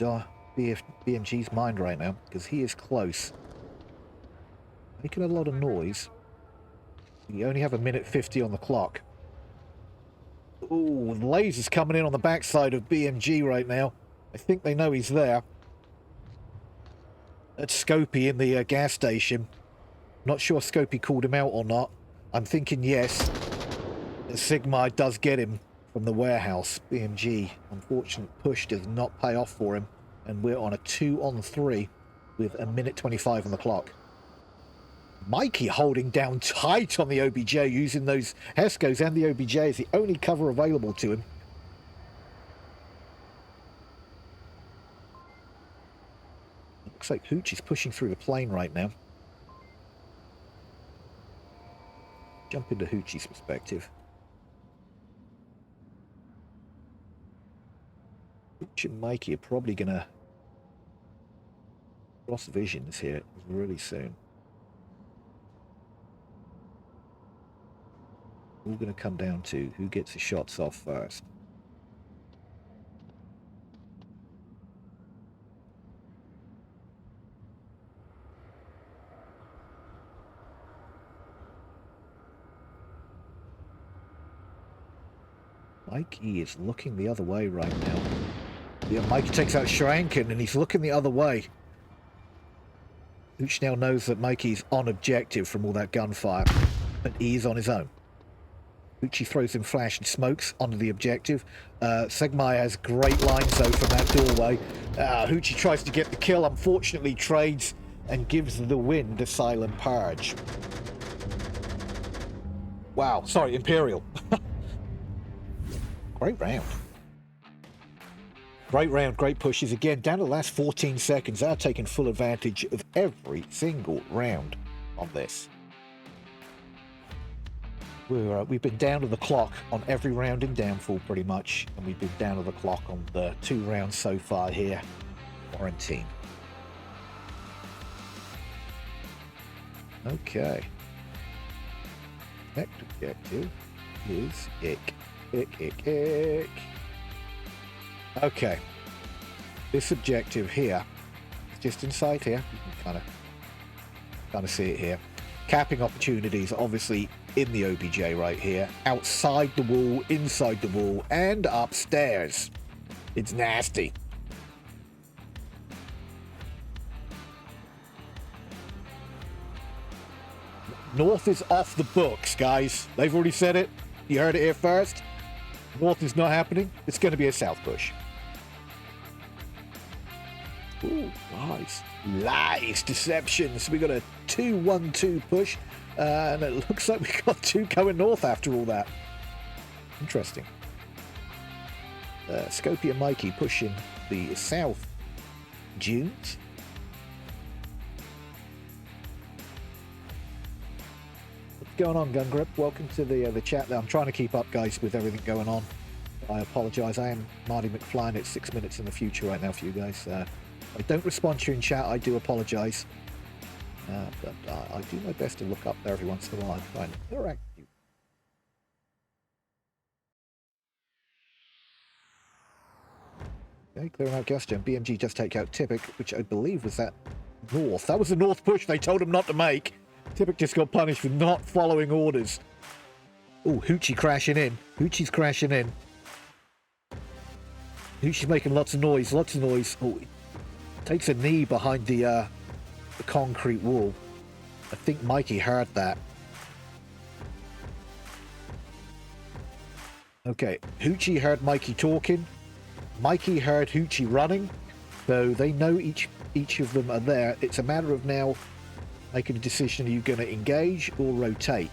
BMG's mind right now, because he is close. Making a lot of noise. You only have 1:50 on the clock. Ooh, the lasers coming in on the backside of BMG right now. I think they know he's there. That's Scopey in the gas station. Not sure Scopey called him out or not. I'm thinking yes. Sigma does get him from the warehouse. BMG, unfortunate push does not pay off for him. And we're on a 2-on-3 with 1:25 on the clock. Mikey holding down tight on the OBJ, using those Hescos and the OBJ as the only cover available to him. Looks like Hooch is pushing through the plane right now. Jump into Hoochie's perspective. Hooch and Mikey are probably going to cross visions here really soon. All going to come down to who gets the shots off first. Mikey is looking the other way right now. Yeah, Mikey takes out Sharankin and he's looking the other way. Hooch now knows that Mikey's on objective from all that gunfire, but he is on his own. Hoochie throws in flash and smokes onto the objective. Segmai has great lines though from that doorway. Hoochie tries to get the kill, unfortunately trades and gives the win to Silent Purge. Wow, sorry, Imperial. Great round. Great round, great pushes. Again, down to the last 14 seconds. They're taking full advantage of every single round on this. We've been down to the clock on every round in Downfall pretty much, and we've been down to the clock on the 2 rounds so far here. Quarantine. Okay. Next objective is Ick. Ick. Okay. This objective here is just inside here. You can kind of see it here. Capping opportunities obviously in the OBJ right here. Outside the wall, inside the wall, and upstairs. It's nasty. North is off the books, guys. They've already said it. You heard it here first. North is not happening. It's going to be a south push. Ooh, lies. Lies, deceptions. We got a 2-1-2 push. And it looks like we got 2 going north after all that. Interesting. Scopey and Mikey pushing the south dunes. going on, Gun Grip? Welcome to the chat there. I'm trying to keep up, guys, with everything going on. I apologise. I am Marty McFly, and it's 6 minutes in the future right now for you guys. I don't respond to you in chat. I do apologise. But I do my best to look up there every once in a while and try and interact with you. Okay, clearing out gas gen. BMG just take out Tippik, which I believe was that north. That was the north push they told him not to make. Tippik just got punished for not following orders. Oh, Hoochie crashing in. Hoochie's crashing in. Hoochie's making lots of noise, lots of noise. Oh, he takes a knee behind the concrete wall. I think Mikey heard that. Okay, Hoochie heard Mikey talking. Mikey heard Hoochie running. So they know each of them are there. It's a matter of now making a decision. Are you going to engage or rotate?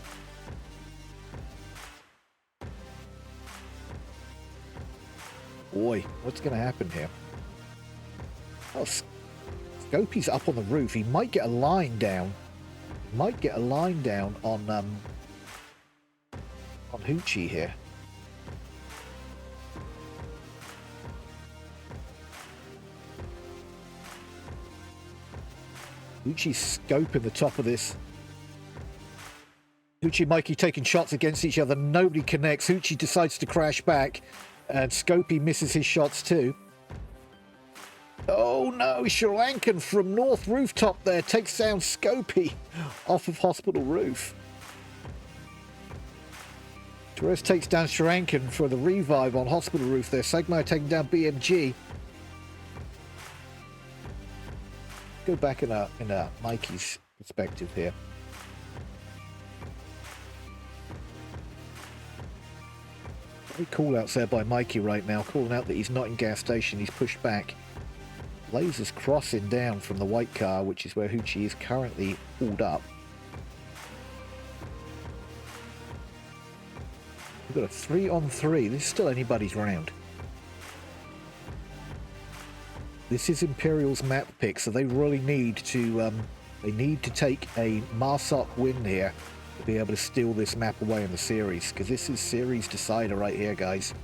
Boy, what's going to happen here? Oh, Scopey's up on the roof. He might get a line down. He might get a line down on Hoochie here. Hoochie's scoping the top of this. Hoochie and Mikey taking shots against each other. Nobody connects. Hoochie decides to crash back. And Scopey misses his shots too. Oh no, Sri Lankan from North Rooftop there takes down Scopey off of Hospital Roof. Torres takes down Sri Lankan for the revive on Hospital Roof there. Segmo taking down BMG. Go back in Mikey's perspective here. Very call outs there by Mikey right now, calling out that he's not in gas station, he's pushed back. Lasers crossing down from the white car, which is where Hoochie is currently pulled up. We've got a 3-on-3. This is still anybody's round. This is Imperial's map pick, so they really need to take a Marsoc win here to be able to steal this map away in the series, because this is series decider right here, guys.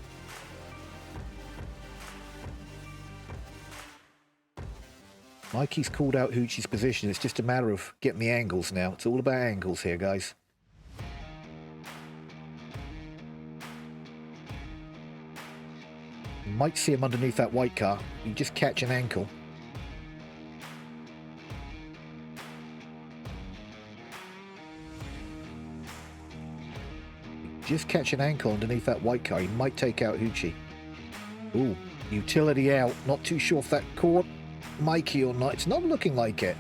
Mikey's called out Hoochie's position. It's just a matter of getting the angles now. It's all about angles here, guys. You might see him underneath that white car. You just catch an ankle. Just catch an ankle underneath that white car. He might take out Hoochie. Ooh, utility out. Not too sure if that caught Mikey or not. It's not looking like it.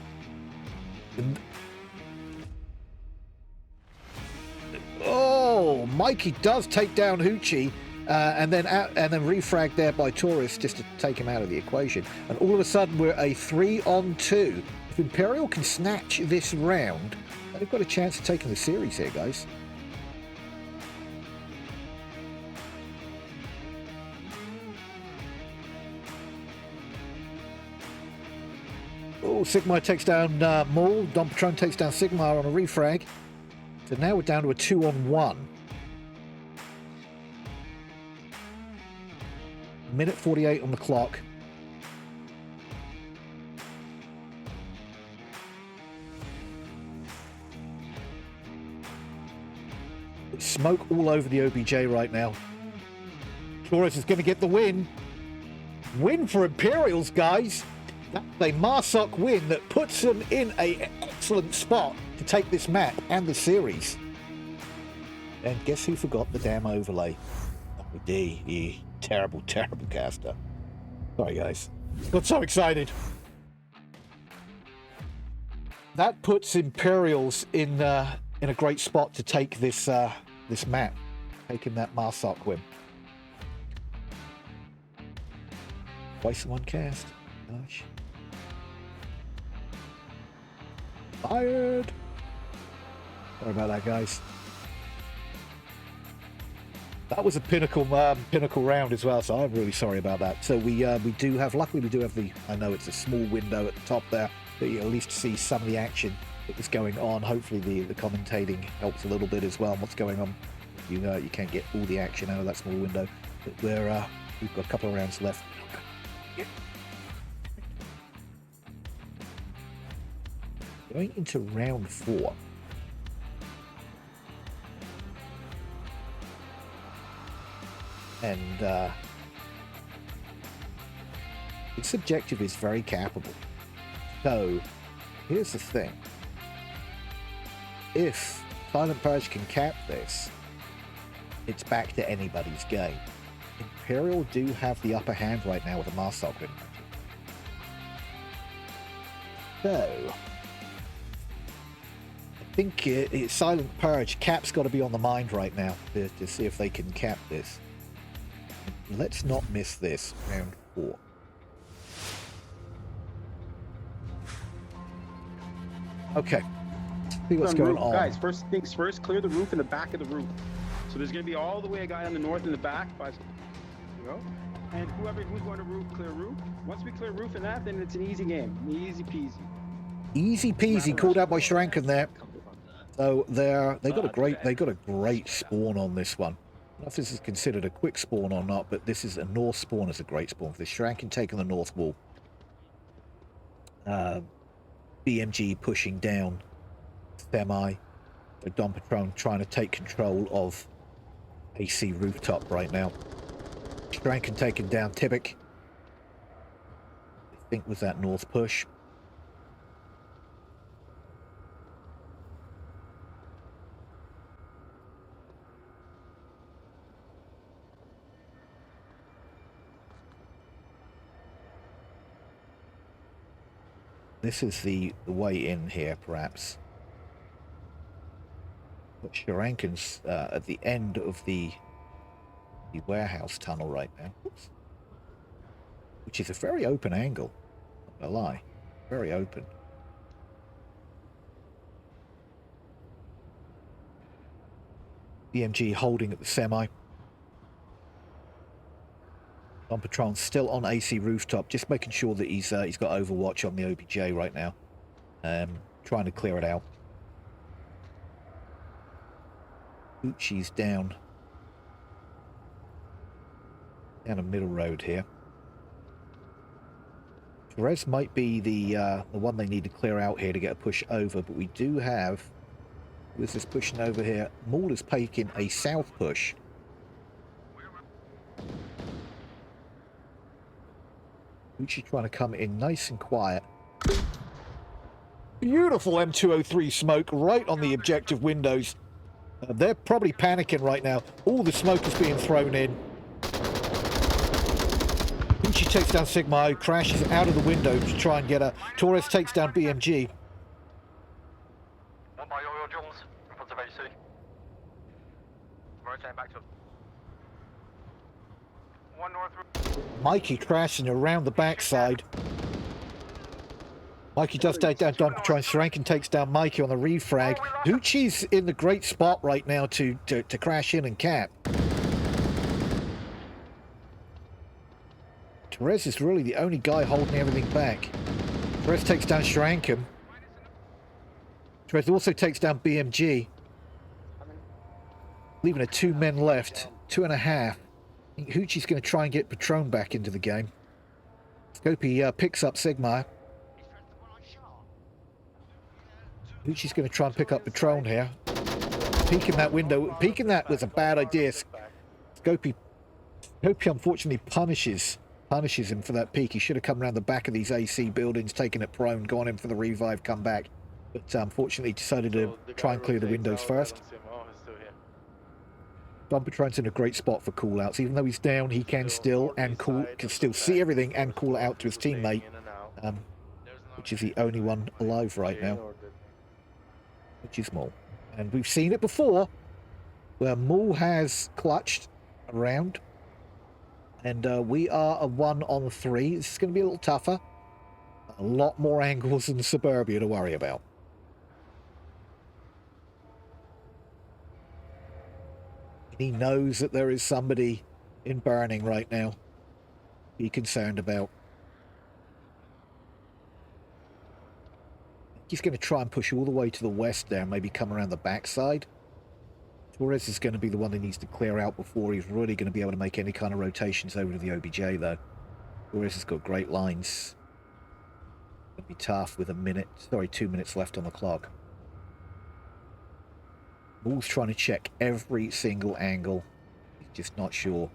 Oh, Mikey does take down Hoochie. And then refragged there by Taurus just to take him out of the equation. And all of a sudden we're a 3-on-2. If Imperial can snatch this round, they've got a chance of taking the series here, guys. Oh, Sigmar takes down Maul. Dom Patron takes down Sigmar on a refrag. So now we're down to a 2-on-1. Minute 48 on the clock. It's smoke all over the OBJ right now. Torres is going to get the win. Win for Imperials, guys. That's a Marsoc win that puts them in an excellent spot to take this map and the series. And guess who forgot the damn overlay? D. Terrible, terrible caster. Sorry, guys. Got so excited. That puts Imperials in a great spot to take this this map, taking that Marsoc win. Twice in one cast. Gosh. Fired. Sorry about that, guys. That was a pinnacle round as well, so I'm really sorry about that. So we do have, luckily we do have the, I know it's a small window at the top there, but you at least see some of the action that was going on. Hopefully the commentating helps a little bit as well on what's going on. You can't get all the action out of that small window, but we've got a couple of rounds left. Going into round 4. And this objective is very capable. So here's the thing. If Silent Purge can cap this, it's back to anybody's game. Imperial do have the upper hand right now with a Master Sovereign. So I think Silent Purge cap's got to be on the mind right now to see if they can cap this. Let's not miss this round 4. Okay. See what's going on. Guys, first things first, clear the roof in the back of the roof. So there's going to be all the way a guy on the north in the back. There you go. And who's going to roof, clear roof. Once we clear roof and that, then it's an easy game. Easy peasy. Easy peasy, called out by Shranken there. So they got a great spawn on this one. I don't know if this is considered a quick spawn or not, but this is a north spawn as a great spawn for the Shranken taking the north wall. BMG pushing down semi. So Don Patron trying to take control of AC rooftop right now. Shranken taking down Tibic. I think with that north push. This is the way in here, perhaps. But Shranken's at the end of the warehouse tunnel right now. Oops. Which is a very open angle. Not gonna lie. Very open. BMG holding at the semi. Don Patron still on AC rooftop, just making sure that he's got Overwatch on the OBJ right now. Trying to clear it out. Uchi's down a middle road here. Perez might be the one they need to clear out here to get a push over, but we do have, who's this pushing over here? Maul is taking a south push. Uchi trying to come in nice and quiet. Beautiful M203 smoke right on the objective windows. They're probably panicking right now. All the smoke is being thrown in. Uchi takes down Sigma, crashes out of the window to try and get her. Torres takes down BMG. One by Oil Jones in front of AC. Rotating back to one north. Mikey crashing around the backside. Mikey does take down Don Patron. Shranken takes down Mikey on the refrag. Uchi's in the great spot right now to crash in and cap. Torres is really the only guy holding everything back. Torres takes down Shranken. Torres also takes down BMG. Leaving a 2 men left. 2.5. I think Hoochie's going to try and get Patron back into the game. Scopey picks up Sigma. Hoochie's going to try and pick up Patron here. Peeking that window. Peeking that was a bad idea. Scopey unfortunately punishes him for that peek. He should have come around the back of these AC buildings, taken it prone, gone in for the revive, come back. But unfortunately decided to try and clear the windows first. Don Patron's in a great spot for call-outs. Even though he's down, he can still see everything and call it out to his teammate, which is the only one alive right now, which is Maul. And we've seen it before, where Maul has clutched around, and we are a 1-on-3. This is going to be a little tougher. A lot more angles than Suburbia to worry about. He knows that there is somebody in burning right now to be concerned about. Mikey's going to try and push all the way to the west there, maybe come around the backside. Torres is going to be the one that needs to clear out before he's really going to be able to make any kind of rotations over to the OBJ, though. Torres has got great lines. It'll be tough with 2 minutes left on the clock. Moore's trying to check every single angle. He's just not sure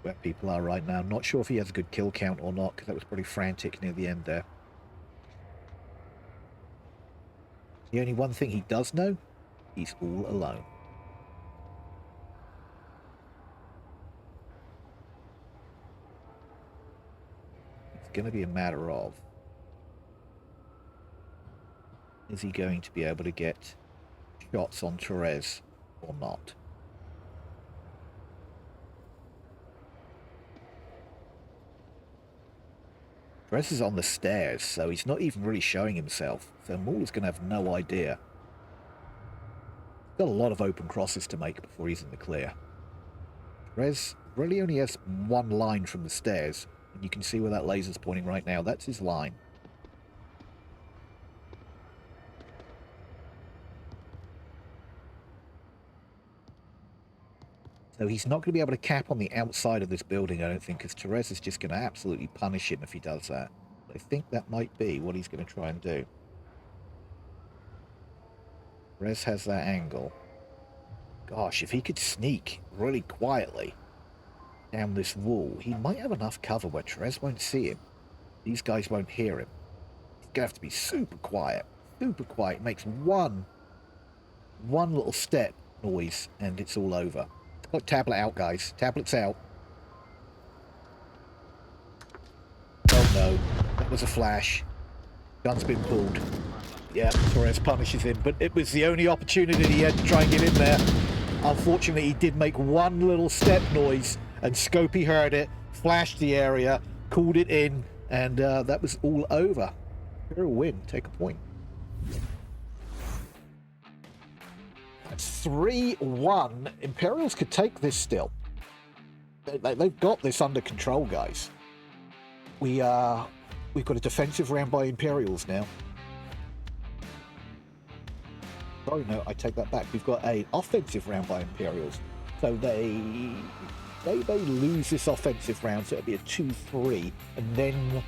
where people are right now. Not sure if he has a good kill count or not, because that was pretty frantic near the end there. The only one thing he does know, he's all alone. It's going to be a matter of, is he going to be able to get shots on Torres or not? Torres is on the stairs, so he's not even really showing himself. So Mauler's going to have no idea. He's got a lot of open crosses to make before he's in the clear. Torres really only has one line from the stairs, and you can see where that laser's pointing right now. That's his line. So he's not going to be able to cap on the outside of this building, I don't think, because Torres is just going to absolutely punish him if he does that. But I think that might be what he's going to try and do. Torres has that angle. Gosh, if he could sneak really quietly down this wall, he might have enough cover where Torres won't see him. These guys won't hear him. He's going to have to be super quiet. Super quiet. Makes one little step noise and it's all over. Look, tablet out, guys. Tablet's out. Oh no, that was a flash. Gun's been pulled. Yeah, Torres punishes him, but it was the only opportunity he had to try and get in there. Unfortunately, he did make one little step noise, and Scopey heard it, flashed the area, called it in, and that was all over. Imperial win, take a point. That's 3-1. Imperials could take this still. They've got this under control, guys. We've got a defensive round by Imperials now. Sorry, no, I take that back. We've got an offensive round by Imperials. So they lose this offensive round, so it'll be a 2-3, and then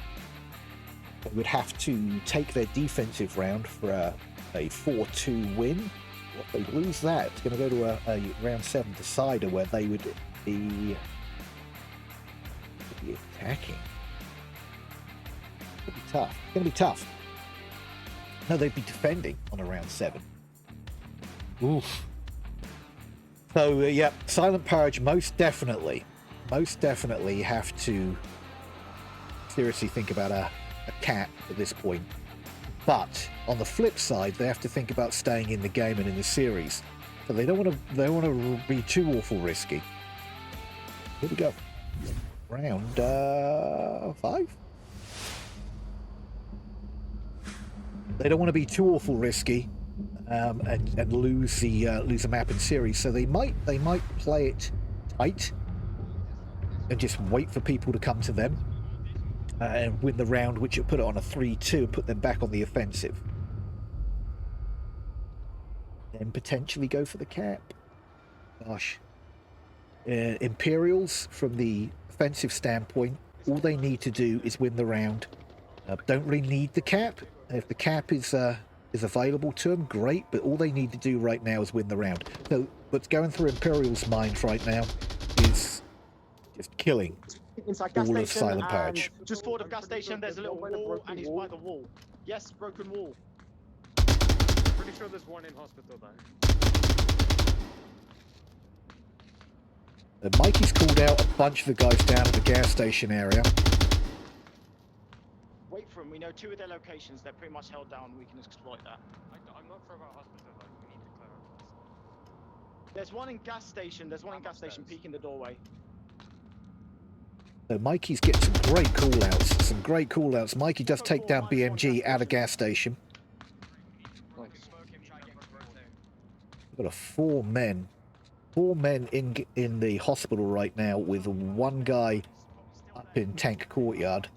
they would have to take their defensive round for a 4-2 win. If they lose that, it's going to go to a round 7 decider where they would be attacking. It'll be tough. It's going to be tough. No, they'd be defending on a round 7. Oof. So, yeah, Silent Purge most definitely have to seriously think about a cap at this point. But on the flip side, they have to think about staying in the game and in the series. So they don't want to be too awful risky. Here we go. Round 5. They don't want to be too awful risky and lose the map in series. So they might play it tight and just wait for people to come to them. And win the round, which will put it on a 3-2 and put them back on the offensive. Then potentially go for the cap. Gosh. Imperials, from the offensive standpoint, all they need to do is win the round. Don't really need the cap. If the cap is available to them, great, but all they need to do right now is win the round. So what's going through Imperial's mind right now is just killing Inside gas all of station, Silent Purge. just forward of gas station, there's a little wall, and he's by the wall. Yes, broken wall. Pretty sure there's one in hospital though. Mikey's called out a bunch of the guys down at the gas station area. Wait for him. We know 2 of their locations. They're pretty much held down. We can exploit that. I'm not sure about hospital though. We need to clear up. There's one in gas station. There's one in gas station peeking the doorway. So Mikey's getting some great call-outs. Mikey does take down BMG at a gas station. We've got a 4 men in the hospital right now, with one guy up in Tank Courtyard.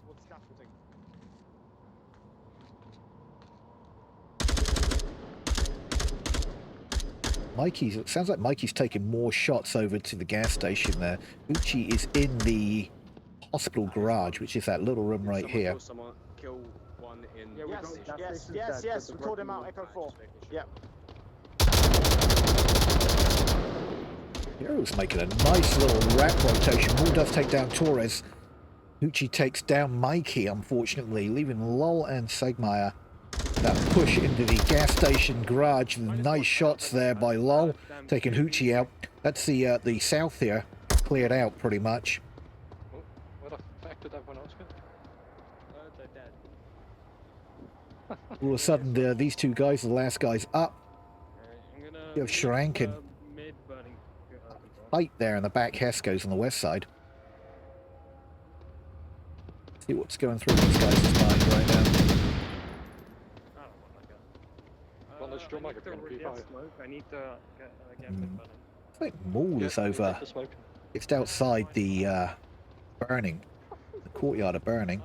Mikey's, it sounds like Mikey's taking more shots over to the gas station there. Uchi is in the hospital garage, which is that little room right here. Kill one in Yes. We called him out, Echo 4. Yep. Hero's making a nice little rack rotation. Maul does take down Torres. Uchi takes down Mikey, unfortunately, leaving Lol and Segmeier. That push into the gas station garage. Nice shots there by Lol, taking Hoochie out. That's the south here, cleared out pretty much. What the fuck did everyone else get? All of a sudden, these two guys, the last guy's up. You have Shrankin. Fight there in the back. Hesco's on the west side. See what's going through these guys' mind right now. I need to get I think Maul is over. It's outside the burning. The courtyard of burning.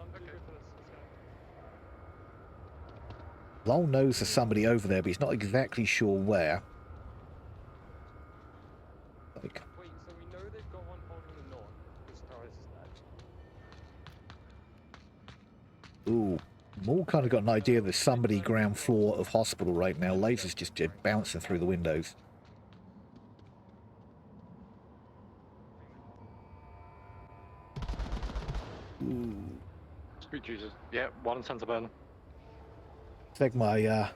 Lol knows there's somebody over there, but he's not exactly sure where. Like, Wait, so we know they've got one holding the north, because Torres is dead. ooh. Maul kind of got an idea there's somebody ground floor of hospital right now. Lasers just bouncing through the windows. Ooh. Sweet Jesus. Yeah, one in Santa Bernard. Segmai,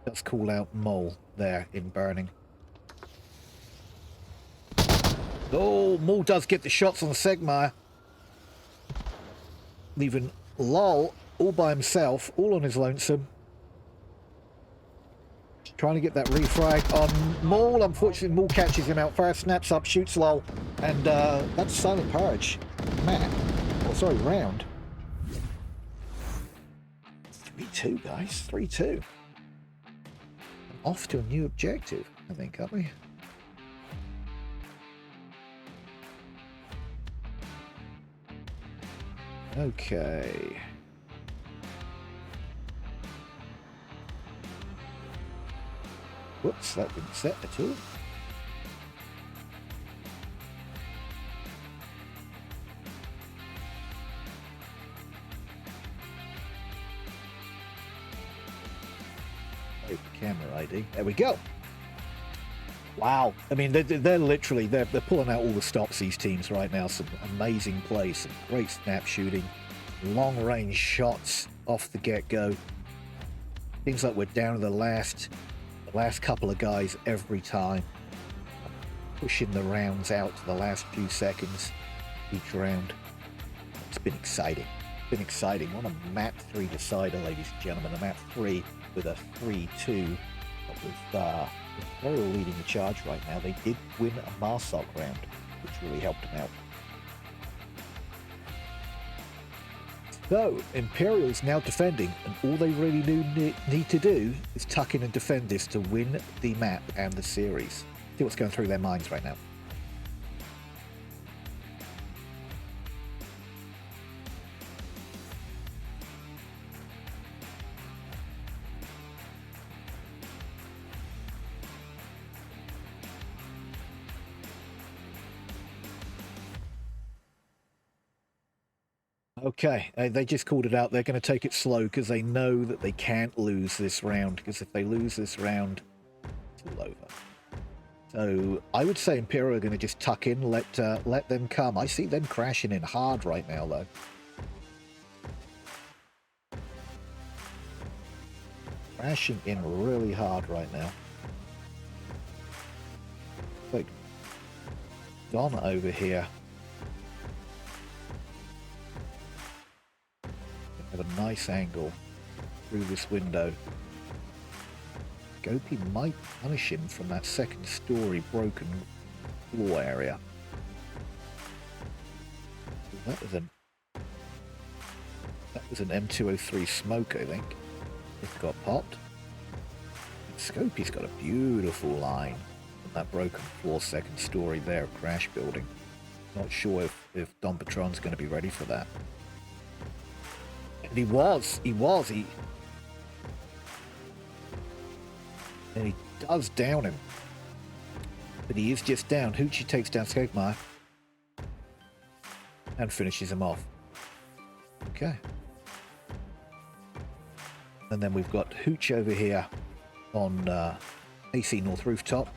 let's call out Mole there in burning. Oh, Maul does get the shots on Segmai. Leaving Lol all by himself, all on his lonesome. Trying to get that refrag on Maul. Unfortunately, Maul catches him out first, snaps up, shoots Lol. And that's Silent Purge. Man. Oh, sorry, round. 3-2, guys. 3-2. Off to a new objective, I think, aren't we? Okay. Whoops, that didn't set at all. Wait, camera ID. There we go. Wow. I mean, they're literally, they're pulling out all the stops, these teams right now. Some amazing plays, some great snap shooting, long range shots off the get-go. Seems like we're down to the last couple of guys every time. Pushing the rounds out to the last few seconds each round. It's been exciting. Been exciting. What a map 3 decider, ladies and gentlemen. A map 3 with a 3-2 with Imperial leading the charge right now. They did win a Marsoc round, which really helped them out. So, Imperial's now defending, and all they really need to do is tuck in and defend this to win the map and the series. See what's going through their minds right now. Okay, they just called it out. They're going to take it slow because they know that they can't lose this round, because if they lose this round, it's all over. So I would say Imperial are going to just tuck in, let them come. I see them crashing in hard right now, though. Crashing in really hard right now. Like Don over here. Have a nice angle through this window. Gopi might punish him from that second story broken floor area. That was an M203 smoke, I think. It got popped. Scopy's got a beautiful line from that broken floor second story there, crash building. Not sure if Don Patron's going to be ready for that. And he was. And he does down him. But he is just down. Hoochie takes down Skegmar and finishes him off. Okay. And then we've got Hooch over here on AC North Rooftop.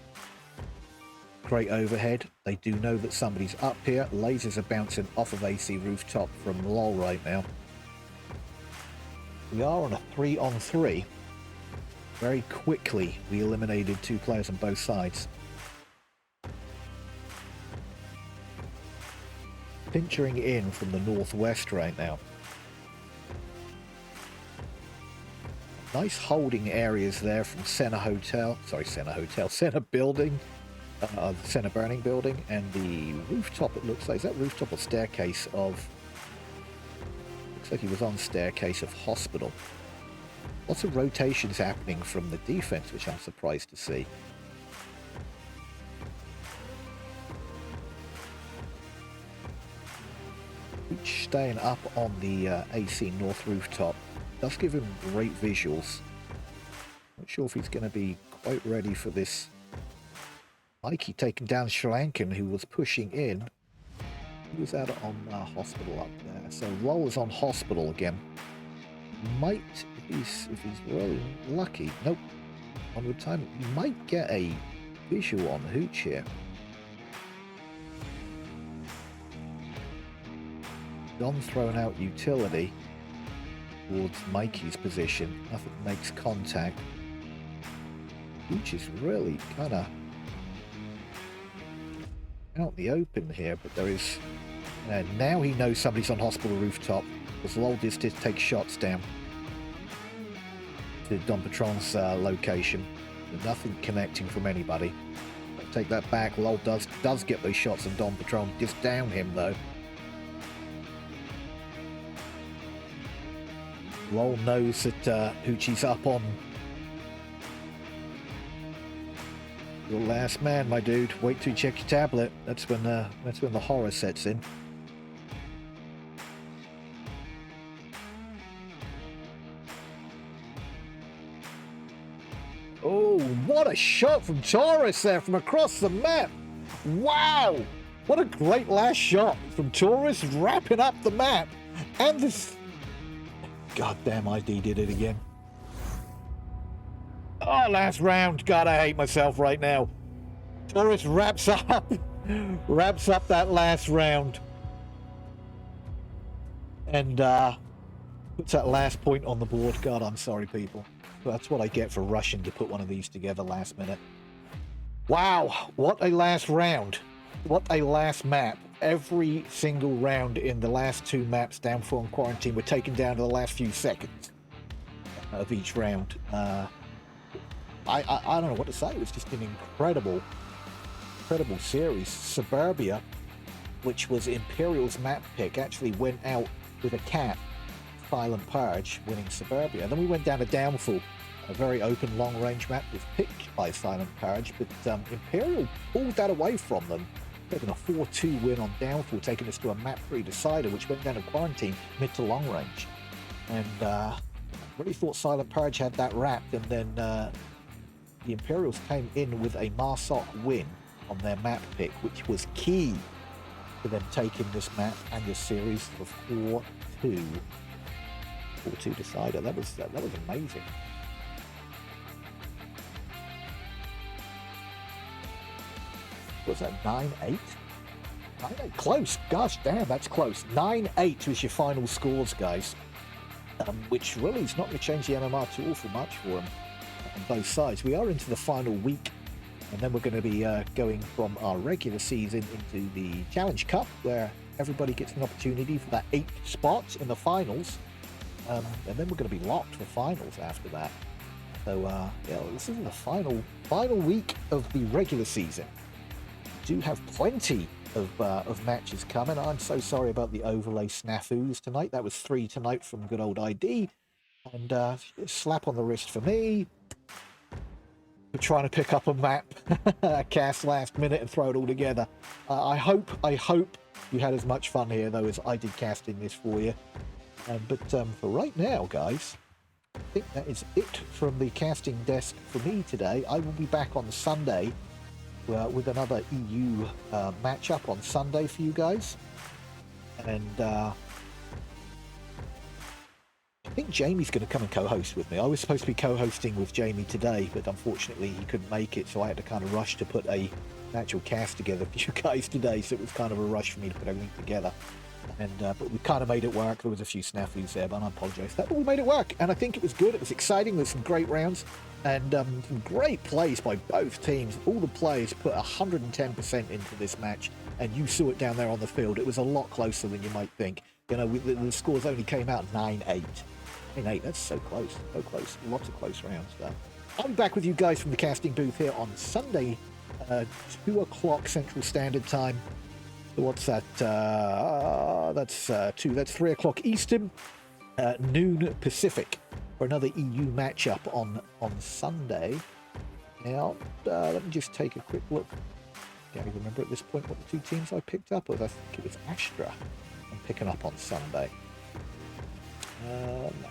Great overhead. They do know that somebody's up here. Lasers are bouncing off of AC Rooftop from LOL right now. We are on a 3-on-3. Very quickly, we eliminated 2 players on both sides. Pinchering in from the northwest right now. Nice holding areas there from Center Building, Center Burning Building, and the rooftop, it looks like. Is that rooftop or staircase of... Looks like he was on staircase of hospital. Lots of rotations happening from the defense, which I'm surprised to see. Each staying up on the AC North Rooftop. Does give him great visuals. Not sure if he's going to be quite ready for this. Mikey taking down Sri Lankan, who was pushing in. He was out on hospital up there. So LOL is on hospital again. Might, if he's really lucky. Nope. Onward time. You might get a visual on Hooch here. Don throwing out utility towards Mikey's position. Nothing makes contact. Hooch is really kind of out in the open here, but there is... now he knows somebody's on hospital rooftop, because LOL just take shots down to Don Patron's location. Nothing connecting from anybody. I'll take that back. LOL does get those shots on Don Patron. Just down him, though. LOL knows that Hoochie's up on your last man, my dude. Wait till you check your tablet. That's when the horror sets in. Oh, what a shot from Taurus there from across the map. Wow, what a great last shot from Taurus, wrapping up the map. And this... Goddamn, ID did it again. Oh, last round. God, I hate myself right now. Taurus wraps up that last round. And puts that last point on the board. God, I'm sorry, people. That's what I get for rushing to put one of these together last minute. Wow, what a last round. What a last map. Every single round in the last 2 maps down for on quarantine were taken down to the last few seconds of each round. I don't know what to say. It was just an incredible series. Suburbia, which was Imperial's map pick, actually went out with a cat. Silent Purge winning Suburbia. And then we went down to Downfall, a very open long-range map was picked by Silent Purge, but Imperial pulled that away from them. Taking a 4-2 win on Downfall, taking us to a map 3 decider, which went down to quarantine mid to long range. And really thought Silent Purge had that wrapped, and then the Imperials came in with a Marsoc win on their map pick, which was key to them taking this map and this series to a 4-2 decider. That was amazing. Was that 9-8? 9-8, close. Gosh damn, that's close. 9-8 was your final scores, guys. Which really is not going to change the MMR too awful much for them on both sides. We are into the final week, and then we're going to be going from our regular season into the Challenge Cup, where everybody gets an opportunity for that 8th spot in the finals. And then we're going to be locked for finals after that. So, yeah, this is the final week of the regular season. Do have plenty of matches coming. I'm so sorry about the overlay snafus tonight. That was 3 tonight from good old ID, and a slap on the wrist for me for trying to pick up a map cast last minute and throw it all together. I hope you had as much fun here though as I did casting this for you. But for right now, guys, I think that is it from the casting desk for me today. I will be back on Sunday with another EU matchup on Sunday for you guys. And I think Jamie's going to come and co-host with me. I was supposed to be co-hosting with Jamie today, but unfortunately he couldn't make it, so I had to kind of rush to put an actual cast together for you guys today, so it was kind of a rush for me to put everything together. And but we kind of made it work. There was a few snafus there, but I apologize for that. But we made it work, and I think it was good. It was exciting. There was some great rounds and some great plays by both teams. All the players put 110% into this match, and you saw it down there on the field. It was a lot closer than you might think. You know, the scores only came out 9-8. 9-8, that's so close, so close. Lots of close rounds there. I'll be back with you guys from the casting booth here on Sunday, 2 o'clock Central Standard Time. What's that? That's 3 o'clock Eastern, noon Pacific, for another EU matchup on Sunday. Now, let me just take a quick look. Can't even remember at this point what the two teams I picked up with. I think it was Astra I'm picking up on Sunday.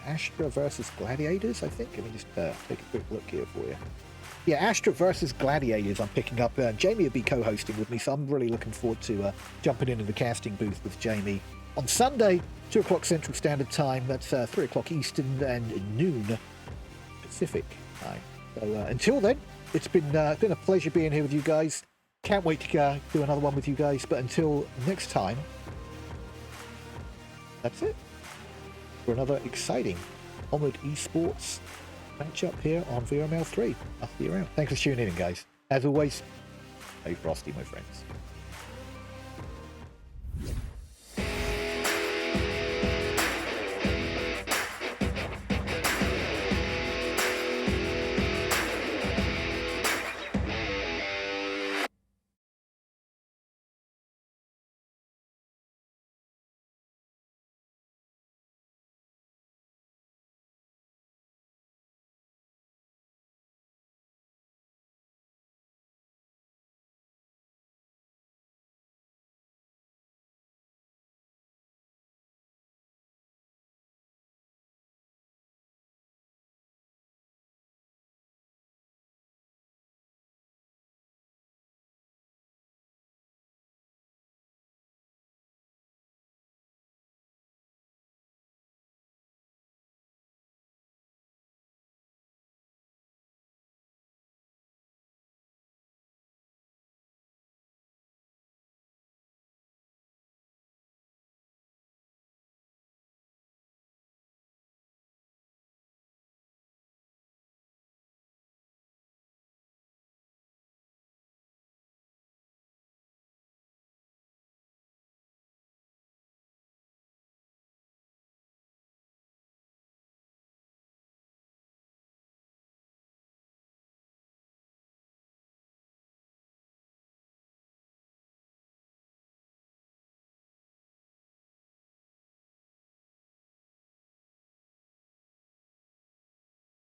Astra versus Gladiators, I think. Let me just take a quick look here for you. Yeah, Astra versus Gladiators I'm picking up. Jamie will be co-hosting with me, so I'm really looking forward to jumping into the casting booth with Jamie on Sunday, 2 o'clock Central Standard Time. That's 3 o'clock Eastern and noon Pacific time. So until then, it's been a pleasure being here with you guys. Can't wait to do another one with you guys. But until next time, that's it for another exciting Onward Esports matchup here on VRML 3. I'll see you around. Thanks for tuning in, guys. As always, stay frosty, my friends.